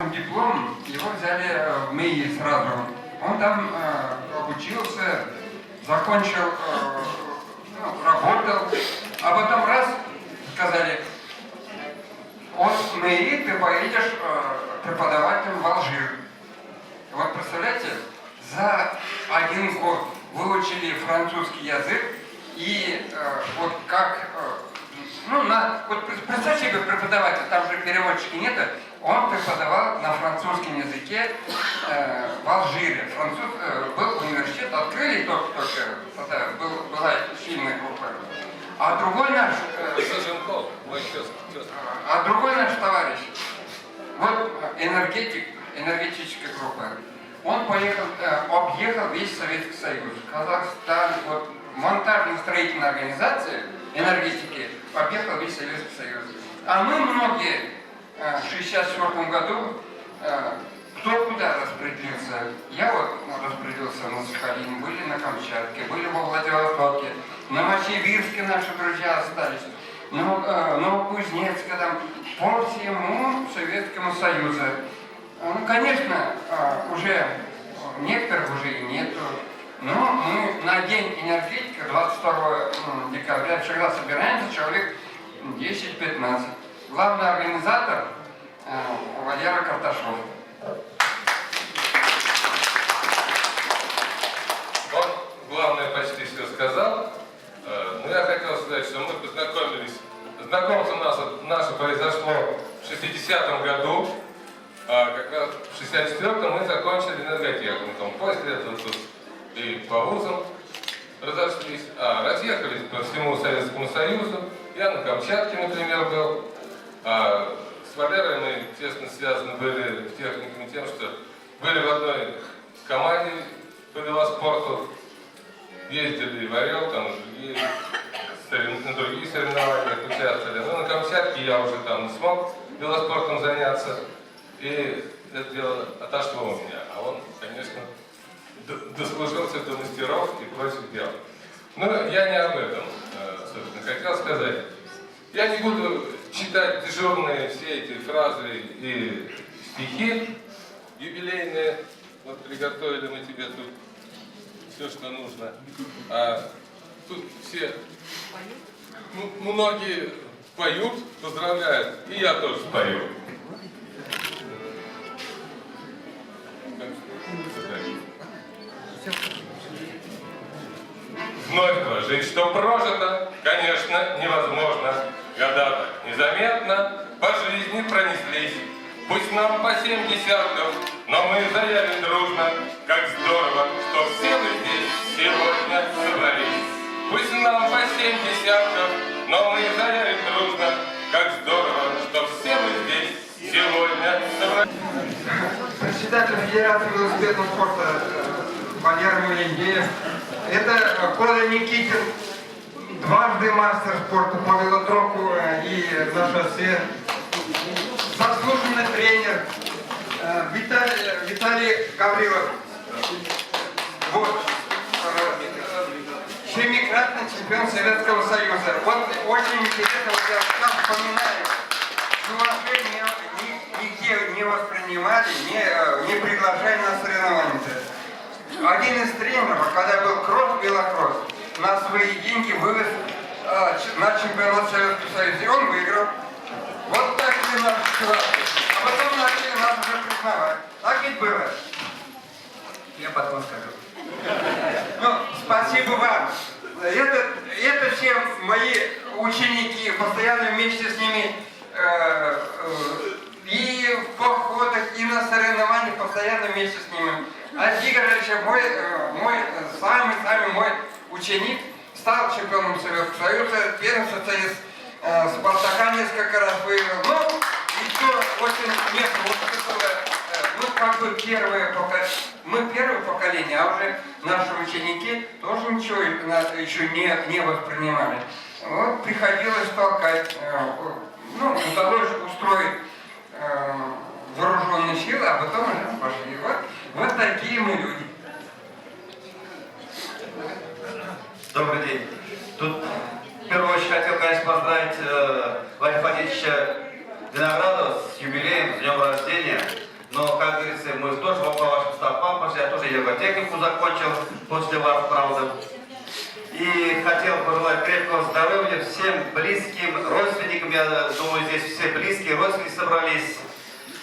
Диплом, его взяли в МИИ сразу. Он там обучился, закончил, работал, а потом раз сказали, от МИИ ты поедешь преподавателем в Алжир. Вот представляете, за 1 год выучили французский язык и вот как, вот представь себе преподаватель, там же переводчики нет, он преподавал на французском языке в Алжире. Был университет, открыли только, тогда была сильная группа. А другой наш товарищ, вот энергетическая группа, он поехал, объехал весь Советский Союз, Казахстан, вот монтажно-строительная организация энергетики объехал весь Советский Союз. А мы многие в 1964 году кто куда распределился. Я вот распределился на Сахалине, были на Камчатке, были во Владивостоке, на Новосибирске наши друзья остались, Новокузнецке, там, по всему Советскому Союзу. Ну, конечно, уже некоторых уже и нету, но мы на День энергетики 22 декабря всегда собираемся, человек 10-15. Главный организатор Валера Карташов. Он главное почти все сказал. Но я хотел сказать, что мы познакомились. Знакомство наше произошло в 60-м году. Как раз в 64-м мы закончили энерготехникум. После этого тут и по вузам разошлись, разъехались по всему Советскому Союзу. Я на Камчатке, например, был. С Валерой мы тесно связаны были в техникуме тем, что были в одной команде по велоспорту, ездили в Орел, там на другие соревнования участвовали. Но на Камчатке я уже там не смог велоспортом заняться, и это дело отошло у меня. А он, конечно, дослужился до мастеров и бросил дело. Но я не об этом, собственно, хотел сказать. Я не буду читать дежурные все эти фразы и стихи юбилейные. Вот приготовили мы тебе тут все, что нужно. Тут все, многие поют, поздравляют, и я тоже спою. Вновь прожить, что прожито, конечно, невозможно. Года так незаметно по жизни пронеслись. Пусть нам по 7 десятков, но мы заявим дружно, как здорово, что все мы здесь сегодня собрались. Пусть нам по 7 десятков, но мы заявим дружно, как здорово, что все мы здесь сегодня собрались. Председатель Федерации велосипедного спорта Валера Мулендеев. Это Коля Никитин, дважды мастер спорта по велотроку и на шоссе. Заслуженный тренер Виталий Гаврилов. Вот. Семикратный чемпион Советского Союза. Вот очень интересно, вот я сам вспоминаю, что меня нигде не воспринимали, не приглашали на соревнования. Один из тренеров, когда был кросс-велокросс, на свои деньги вывез на чемпионат Советского Союза, и он выиграл. Вот так и наши ситуации. А потом начали нас уже признавать. Так ведь было. Я потом скажу. Ну, спасибо вам. Это все мои ученики, постоянно вместе с ними и в походах, и на соревнованиях, постоянно вместе с ними. Алексей Григорьевич, мой самый мой ученик, стал чемпионом Советского Союза, первенство из Спартака несколько раз выиграл. Ну, и все очень место, вот это было, как бы мы первое поколение, а уже наши ученики тоже ничего еще не воспринимали. Вот приходилось толкать, удалось устроить вооруженные силы, а потом уже пошли. Вот такие мы люди. Добрый день. Тут в первую очередь хотел, конечно, поздравить Владимира Фадеевича Виноградова с юбилеем, с днем рождения. но, как говорится, мы тоже по вашим стопам пошли, я тоже ерготехнику закончил после вас, правда. И хотел пожелать крепкого здоровья всем близким родственникам, я думаю, здесь все близкие родственники собрались,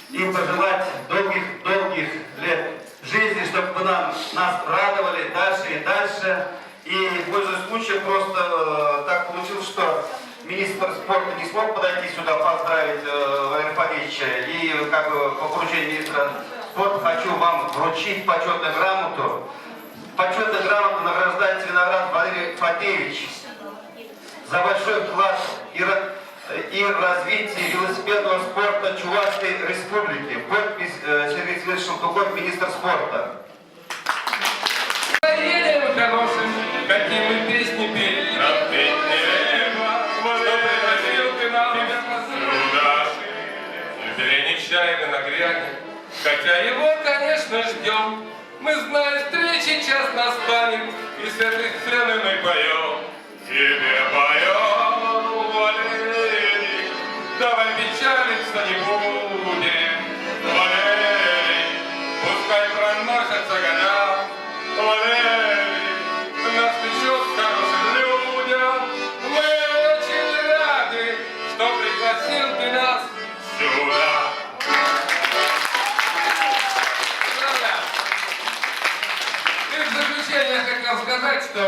и пожелать долгих лет жизни, чтобы вы нас радовали дальше и дальше. И, пользуясь случаем, просто так получилось, что министр спорта не смог подойти сюда поздравить Валерия Фадеевича. И как бы по поручению министра спорта хочу вам вручить почетную грамоту. Почетную грамоту награждается Виноград Валерий Фадеевич за большой вклад и развитие велосипедного спорта Чувашской Республики. Подпись Сергей Сергеевич Шелтуков, министр спорта. Какие мы песни пели, а петь небо, что предложил ты нам сюда. Юбилей нечаянно нагрянет, хотя его, конечно, ждем. Мы знаем, встречи час настанет, и с этой сцены мы поем. Тебе поем, Валерий, давай печалиться не будем. Валерий, пускай проносятся года. Валерий, нас печет хорошим людям. Мы очень рады, что пригласил ты нас сюда. И в заключение я хотел сказать, что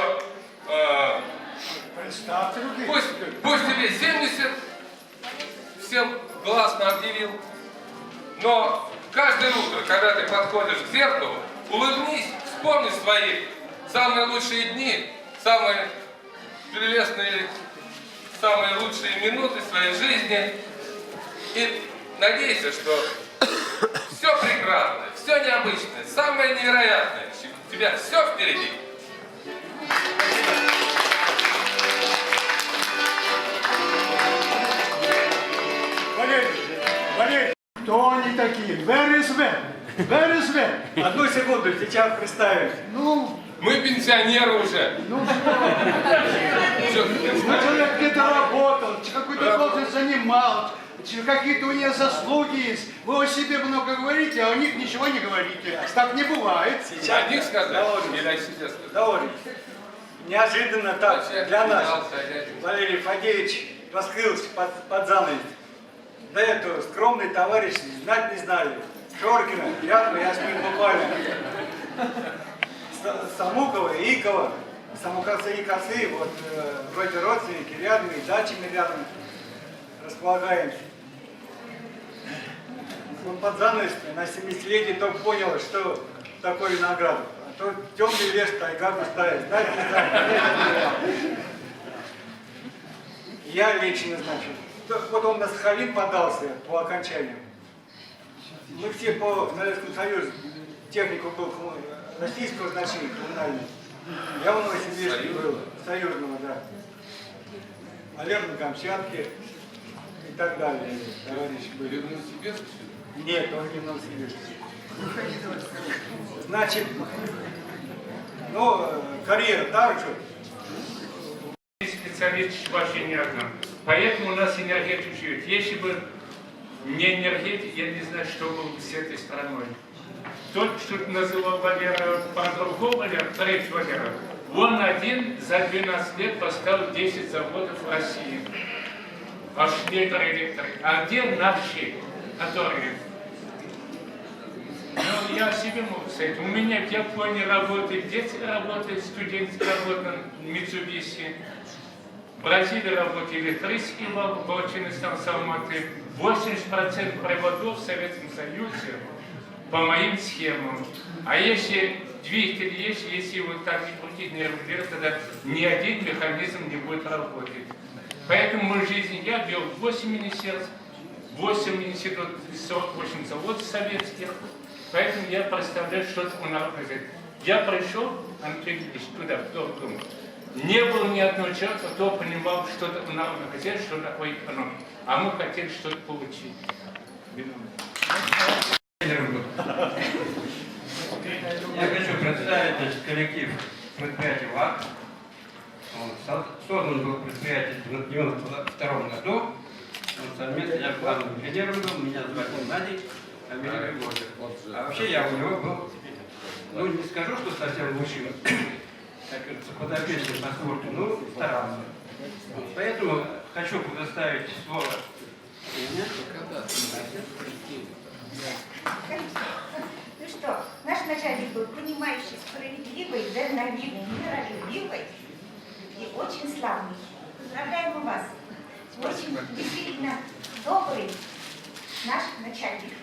пусть тебе 70, всем гласно объявил, но каждое утро, когда ты подходишь к зеркалу, улыбнись, вспомни свои самые лучшие дни, самые прелестные, самые лучшие минуты своей жизни. И надейся, что все прекрасное, все необычное, самое невероятное, у тебя все впереди. Валерий, кто они такие? Where is when? Where is when? Одну секунду, сейчас представим. Ну, мы пенсионеры уже. Ну человек где-то работал, какую-то должность занимал, какие-то у нее заслуги есть. Вы о себе много говорите, а о них ничего не говорите. Так не бывает. Сейчас о них сказать? Или о себе сказать? Довольно. Неожиданно так для нас Валерий Фадеевич раскрылся под занавес. До этого скромный товарищ, знать не знали. Шоркина, я с ним буквально. Самукова, Икова, Самукасы и Косы, вот вроде родственники рядом, и дачами рядом располагаемся. Он под занавес на 70-летие только понял, что такое виноград. А то темный лес, тайга густая, знать не знаю. Я лично, значит, вот он на Сахалин подался по окончанию. Мы все по Советскому Союзу, технику был российского значения, коммунального. Я в Новосибирске был, союзного, да. Олег на Камчатке и так далее, товарищи были. В Новосибирске? Нет, он не в Новосибирске. Значит, ну, карьера так же. Специалист вообще не одна. Поэтому у нас энергетик живет. Если бы не энергетик, я не знаю, что было бы с этой страной. Тот, что называл Валера, по-другому Валера, третий Валера, он один за 12 лет поставил 10 заводов в России. Аж электроэлектрик. А где наши, которые? Ну, я себе могу сказать. У меня в Японии работают, дети работают, студенты работают в Mitsubishi. В Бразилии работают электрические получены Салматы. 80% проводов в Советском Союзе по моим схемам. А если двигатель есть, если его так не крутить, не регулировать, тогда ни один механизм не будет работать. Поэтому в жизни я вел 8 министерств, 8 институтов, 48 заводов советских. Поэтому я представляю, что такое народный язык. Я пришел, Анатолий Ильич, туда, в Дом. Не было ни одного человека, кто понимал, что такое народное хозяйство, что такое экономика. А мы хотели что-то получить. Я хочу представить коллектив предприятия ВАК. Создан был предприятие в 1992 году. Совместно я главным инженером был, меня звали Геннадий. миллионы года. А вообще я у него был, ну не скажу, что совсем лучшим, как говорится, подопечным по спорту, но старался. Поэтому хочу предоставить слово. Ну что, наш начальник был понимающий, справедливый, дальновидный, миролюбивый и очень славный. Поздравляем вас. Очень действительно добрый наш начальник.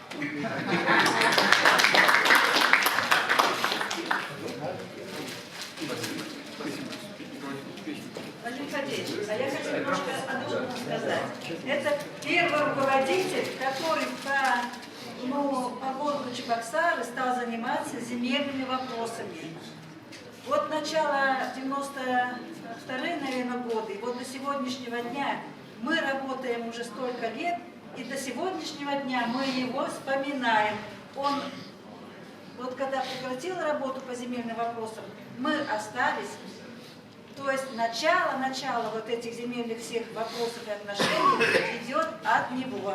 Владимир Фадеевич, а я хочу немножко о должном сказать. Это первый руководитель, который по городу Чебоксары стал заниматься земельными вопросами. Вот начало 92-е, наверное, годы, и вот до сегодняшнего дня мы работаем уже столько лет, и до сегодняшнего дня мы его вспоминаем. Он, вот когда прекратил работу по земельным вопросам, мы остались. То есть начало вот этих земельных всех вопросов и отношений идет от него.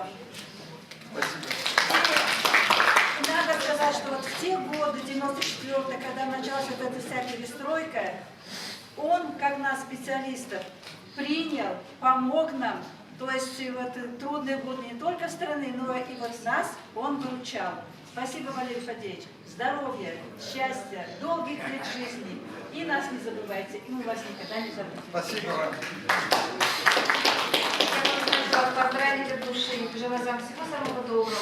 И надо сказать, что вот в те годы, 94-й, когда началась вот эта вся перестройка, он, как нас, специалистов, принял, помог нам. То есть вот трудные годы не только страны, но и вот нас он выручал. Спасибо, Валерий Фадеевич. Здоровья, счастья, долгих лет жизни. И нас не забывайте, и мы вас никогда не забудем. Спасибо вам. Я хочу вас поздравить от души, желаю вам всего самого доброго.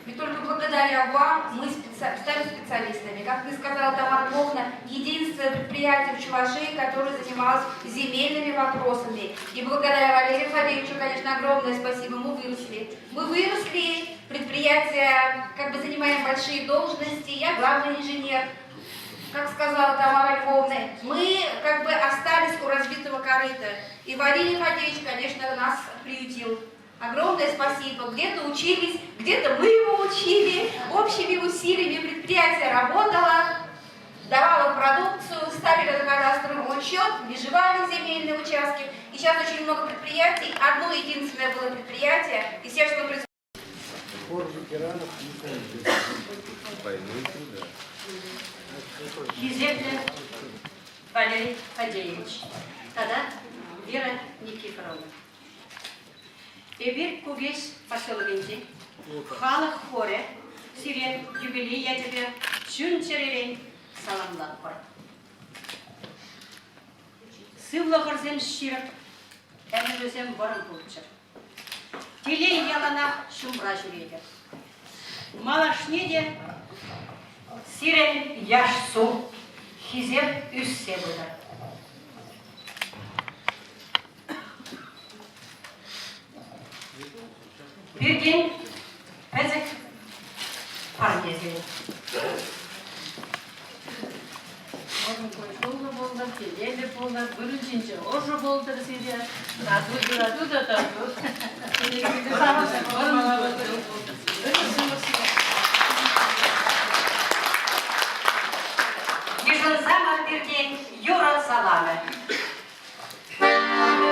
Ведь только благодаря вам мы стали специалистами. Как вы сказала Тамара Львовна, единственное предприятие в Чувашии, которое занималось земельными вопросами. И благодаря Валерию Фадеевичу, конечно, огромное спасибо, мы выросли. Мы выросли, предприятие, как бы занимаем большие должности, я главный инженер. Как сказала Тамара Львовна, мы как бы остались у разбитого корыта. И Валерий Фадеевич, конечно, нас приютил. Огромное спасибо. Где-то учились, где-то мы его учили. Общими усилиями предприятие работало, давало продукцию, ставили на кадастровый учет, межевали земельные участки. И сейчас очень много предприятий. Одно единственное было предприятие. И сейчас мы производим. Хизеплер Валерий Фадеевич, тогда Вера Никифоровна. Эбир Кугес поселогенде, халық хоре, сирен юбилей я тебе чун черерен саламлап бар. Сывлы ғырзем ширіп, әмір өзем бұрын бұлчыр. Телей ялана шумра жүреді. Малашне де сирен яш су, хизеп үссе бұдар. Бірген әзік парнезелі. Onun koşullu buldu, keleli buldu, bölünçince oşu buldu size. Adı da tatlı. Ежен замок берген Юра Саламы. Sana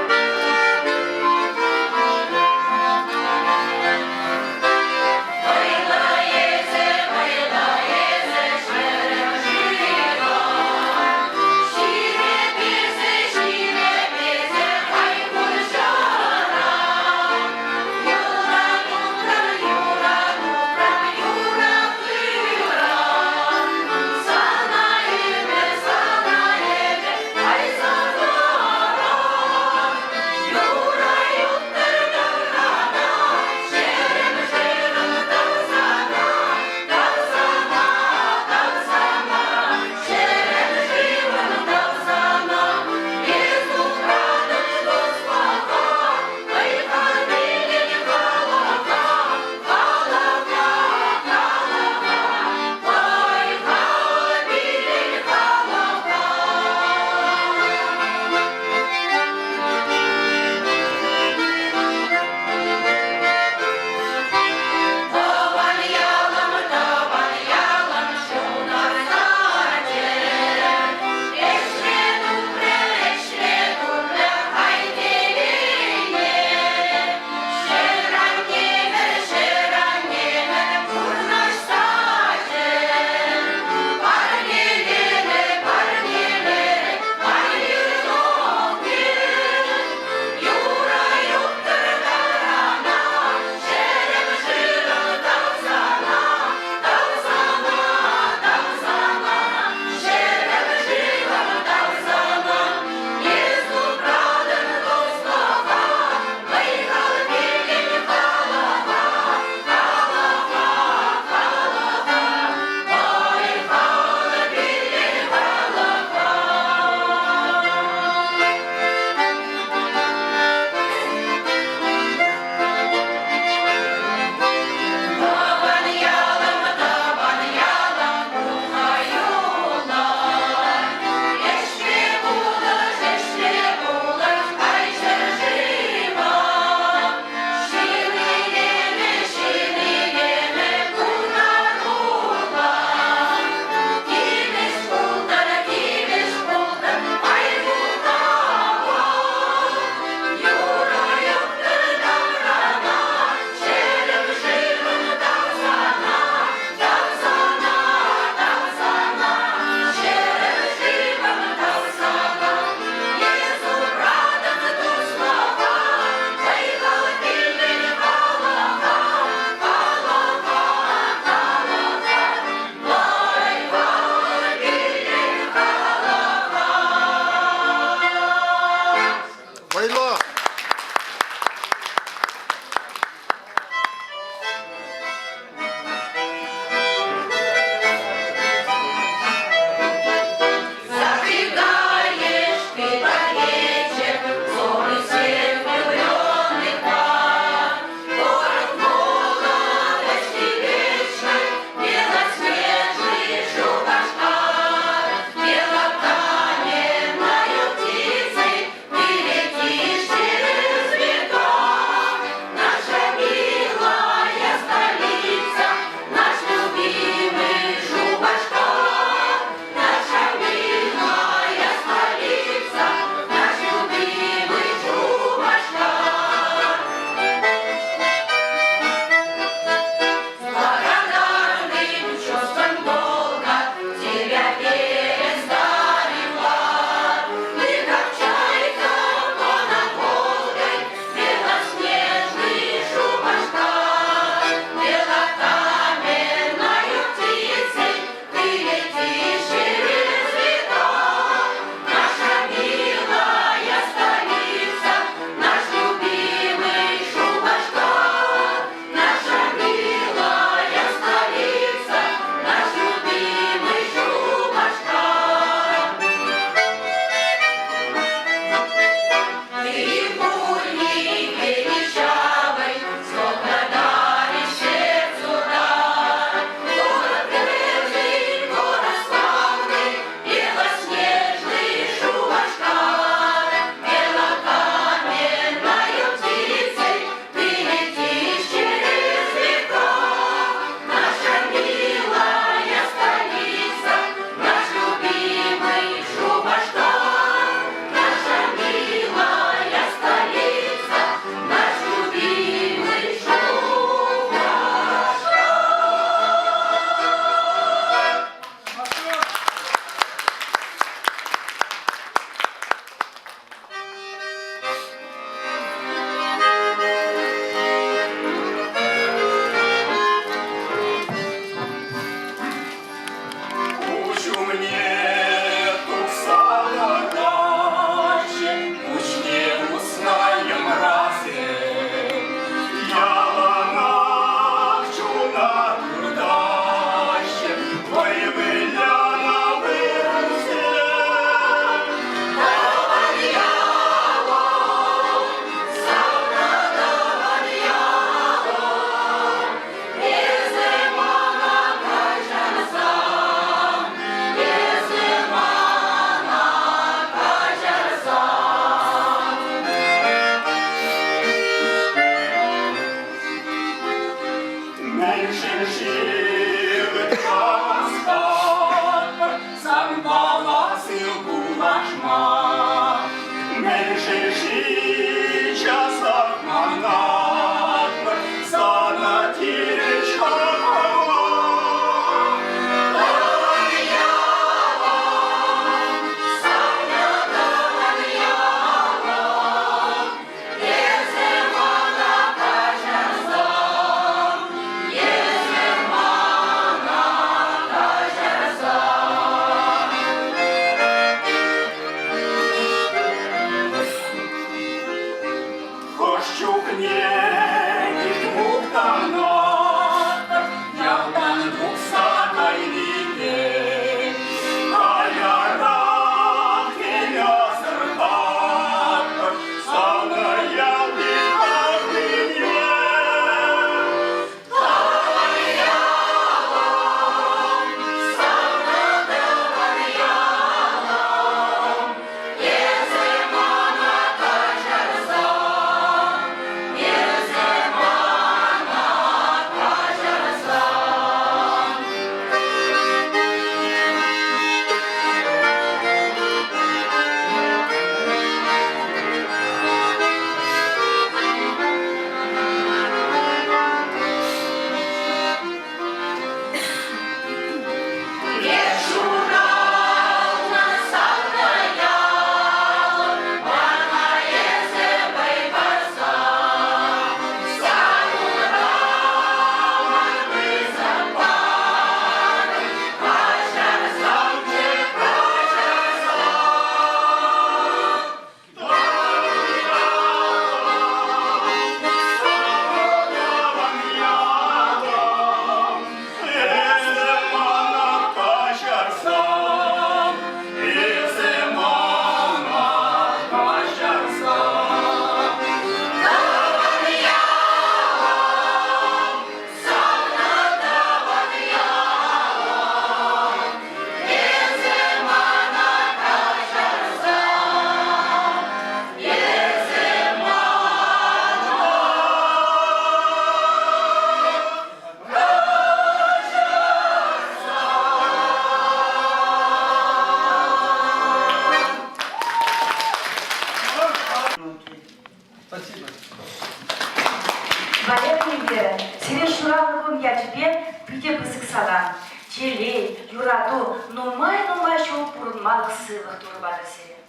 Валерий, сирен шуравлыкым я тебе пиде пысык салам. Телей, юраду, нумай шоу пурынмалық сыйлық турбады сирен.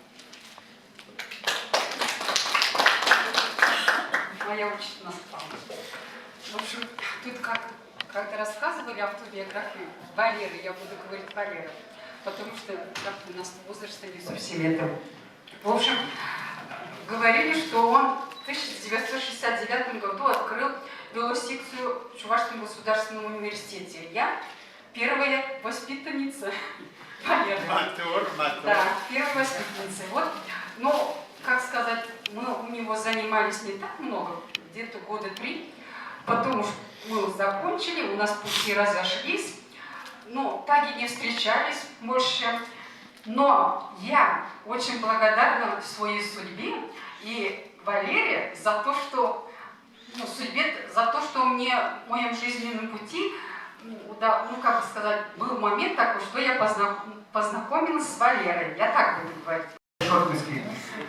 Моя учительница спала. В общем, тут как-то рассказывали автобиографию Валеры, я буду говорить Валера, потому что как-то у нас возраст не совсем это. В общем, говорили, что он в 1969 году открыл велосекцию в Чувашском государственном университете. Я первая воспитанница Валеры. Да, первая воспитанница. Вот, но, как сказать, мы у него занимались не так много, где-то года 3. Потом уж мы закончили, у нас пути разошлись, но так и не встречались больше. Но я очень благодарна своей судьбе и Валере за то, что, судьбе, за то, что мне в моем жизненном пути, как сказать, был момент такой, что я познакомилась с Валерой. Я так буду говорить. Шорткинский.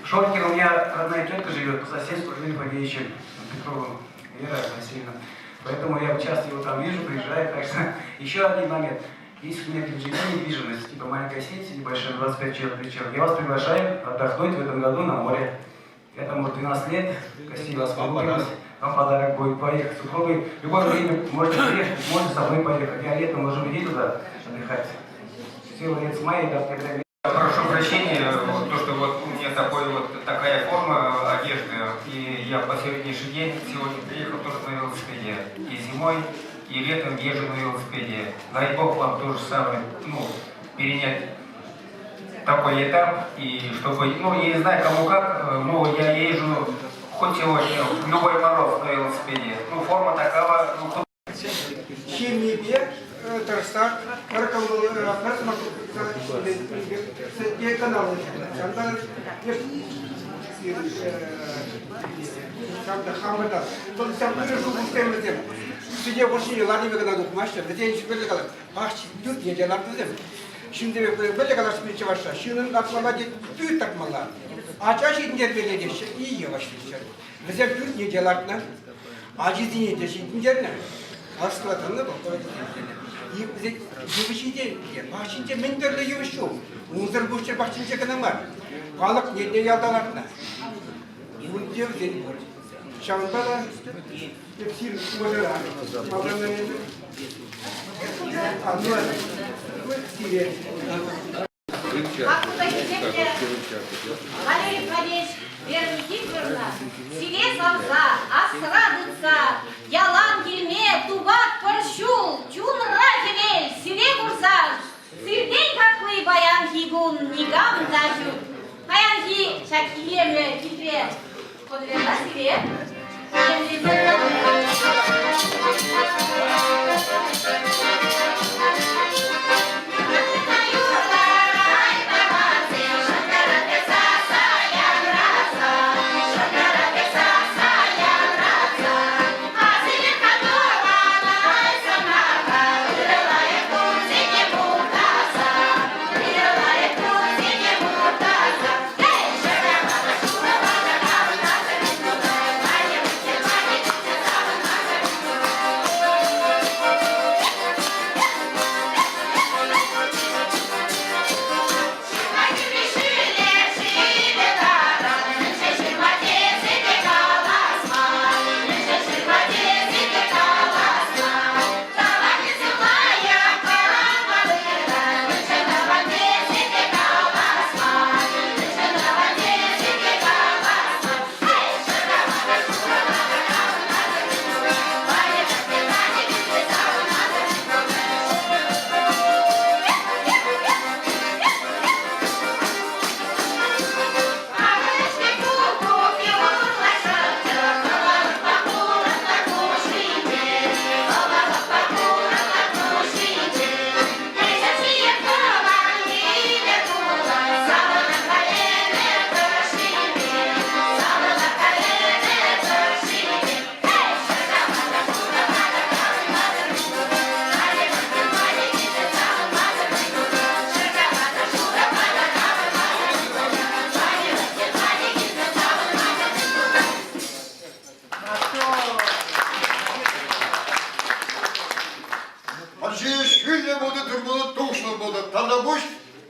Шорткин, у меня родная тетка живет по соседству с Жильным Фадеевичем Петровым, Вера Васильевна. Поэтому я часто его там вижу, приезжаю. Так что еще один момент. Есть у меня в Жене недвижимость, типа маленькая сеть, небольшая, 25 человек. Я вас приглашаю отдохнуть в этом году на море. Этому 12 лет, красиво освободилась. Вам подарок будет поехать с супругой. В любое время можете приехать, можете со мной поехать. Я летом можем идти туда отдыхать. Всего лет с мая до октября. Прошу прощения, то, что вот у меня такая форма одежды, и я по сегодняшний день сегодня приехал тоже на велосипеде. И зимой, и летом езжу на велосипеде. Дай Бог вам то же самое, перенять такой этап, и чтобы, я не знаю кому как, но я езжу хоть сегодня в любой мороз на велосипеде. Форма такова, Химия, Тарстат, Каркамбул, Прасмак, каналы. Хамада. Тут сам пришел в тему. Сидя в машине, ладно, когда мастер, да я не сказал, тут не делал тем. Şimdi böyle kadar spiritual başlar. Şunun aklına tüy takmalar. Açaş indir belediye iyi yavaşlayacak. Mesela tüy ne celatna? Aciz niye deşin cerne? Askıla tanı bu. İyi bize bir şey değil. Başınca menderle yavaşıyor. Muzur boşça başınca kadar var. Balık ne yaldalarına. Bu diyor seni var. Şamda da hepsi modern. Mabranın anlıyorum. Как вы хотите, Валерий Фадеевич, Вера Никифоровна, селе Савза, землю тебе подвела себе.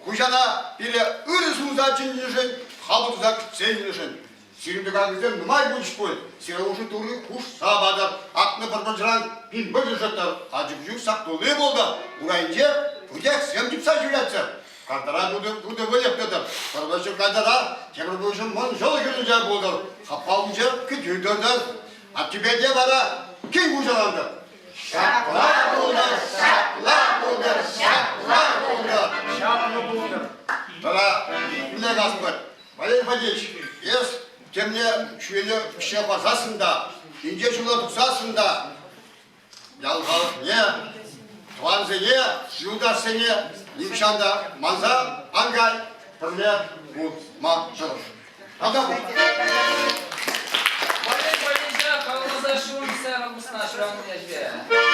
Kuşana bile ırısımıza çinlişin, habıtıza çinlişin. Сирімді кәгізден нұмай бұлшық бөл, сирі ұшы тұрғы құш сабадыр, атны бір-біржыран пин бір жұрттыр, ажып жүк сақтолы болды. Урайынже бұдек сем жүпса жүрәтсір. Қартара бұды бөлептедір. Құрбашы қайдара темір бұлшын мұн жол жүрінже болдыр. Қапал бұжы күтүйдірдір. Аттүбеде бара кей бұжаланды. Шақла бұлдыр, шақла бұлдыр, шақла бұлдыр. Шақла бұлдыр. Бара білек асым бар. Валерий Валерьевич, ес темне шүйелі іше басасында, инже жылы тұқсасында, ялғалық не, туанзы не, жылдарсы не, немшанда манза, ангай, бірле, бұл, ма, жылыш. Ада бұл. Валерий Валерьевич, қалыңыза шуымса, мұсына шырағын ежбе. Oh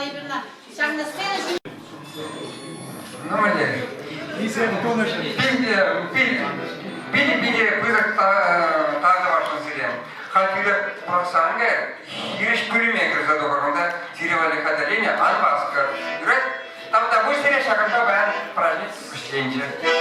Владимировна, шагна сцена. Ну, мне. Пили бызык таза башын сирем. Хатюле просанга, ириш күриме кірза доғырында, тиревали хаталине, анбаскар. Юрек, там да быстыре шагында бән праздник күшленче.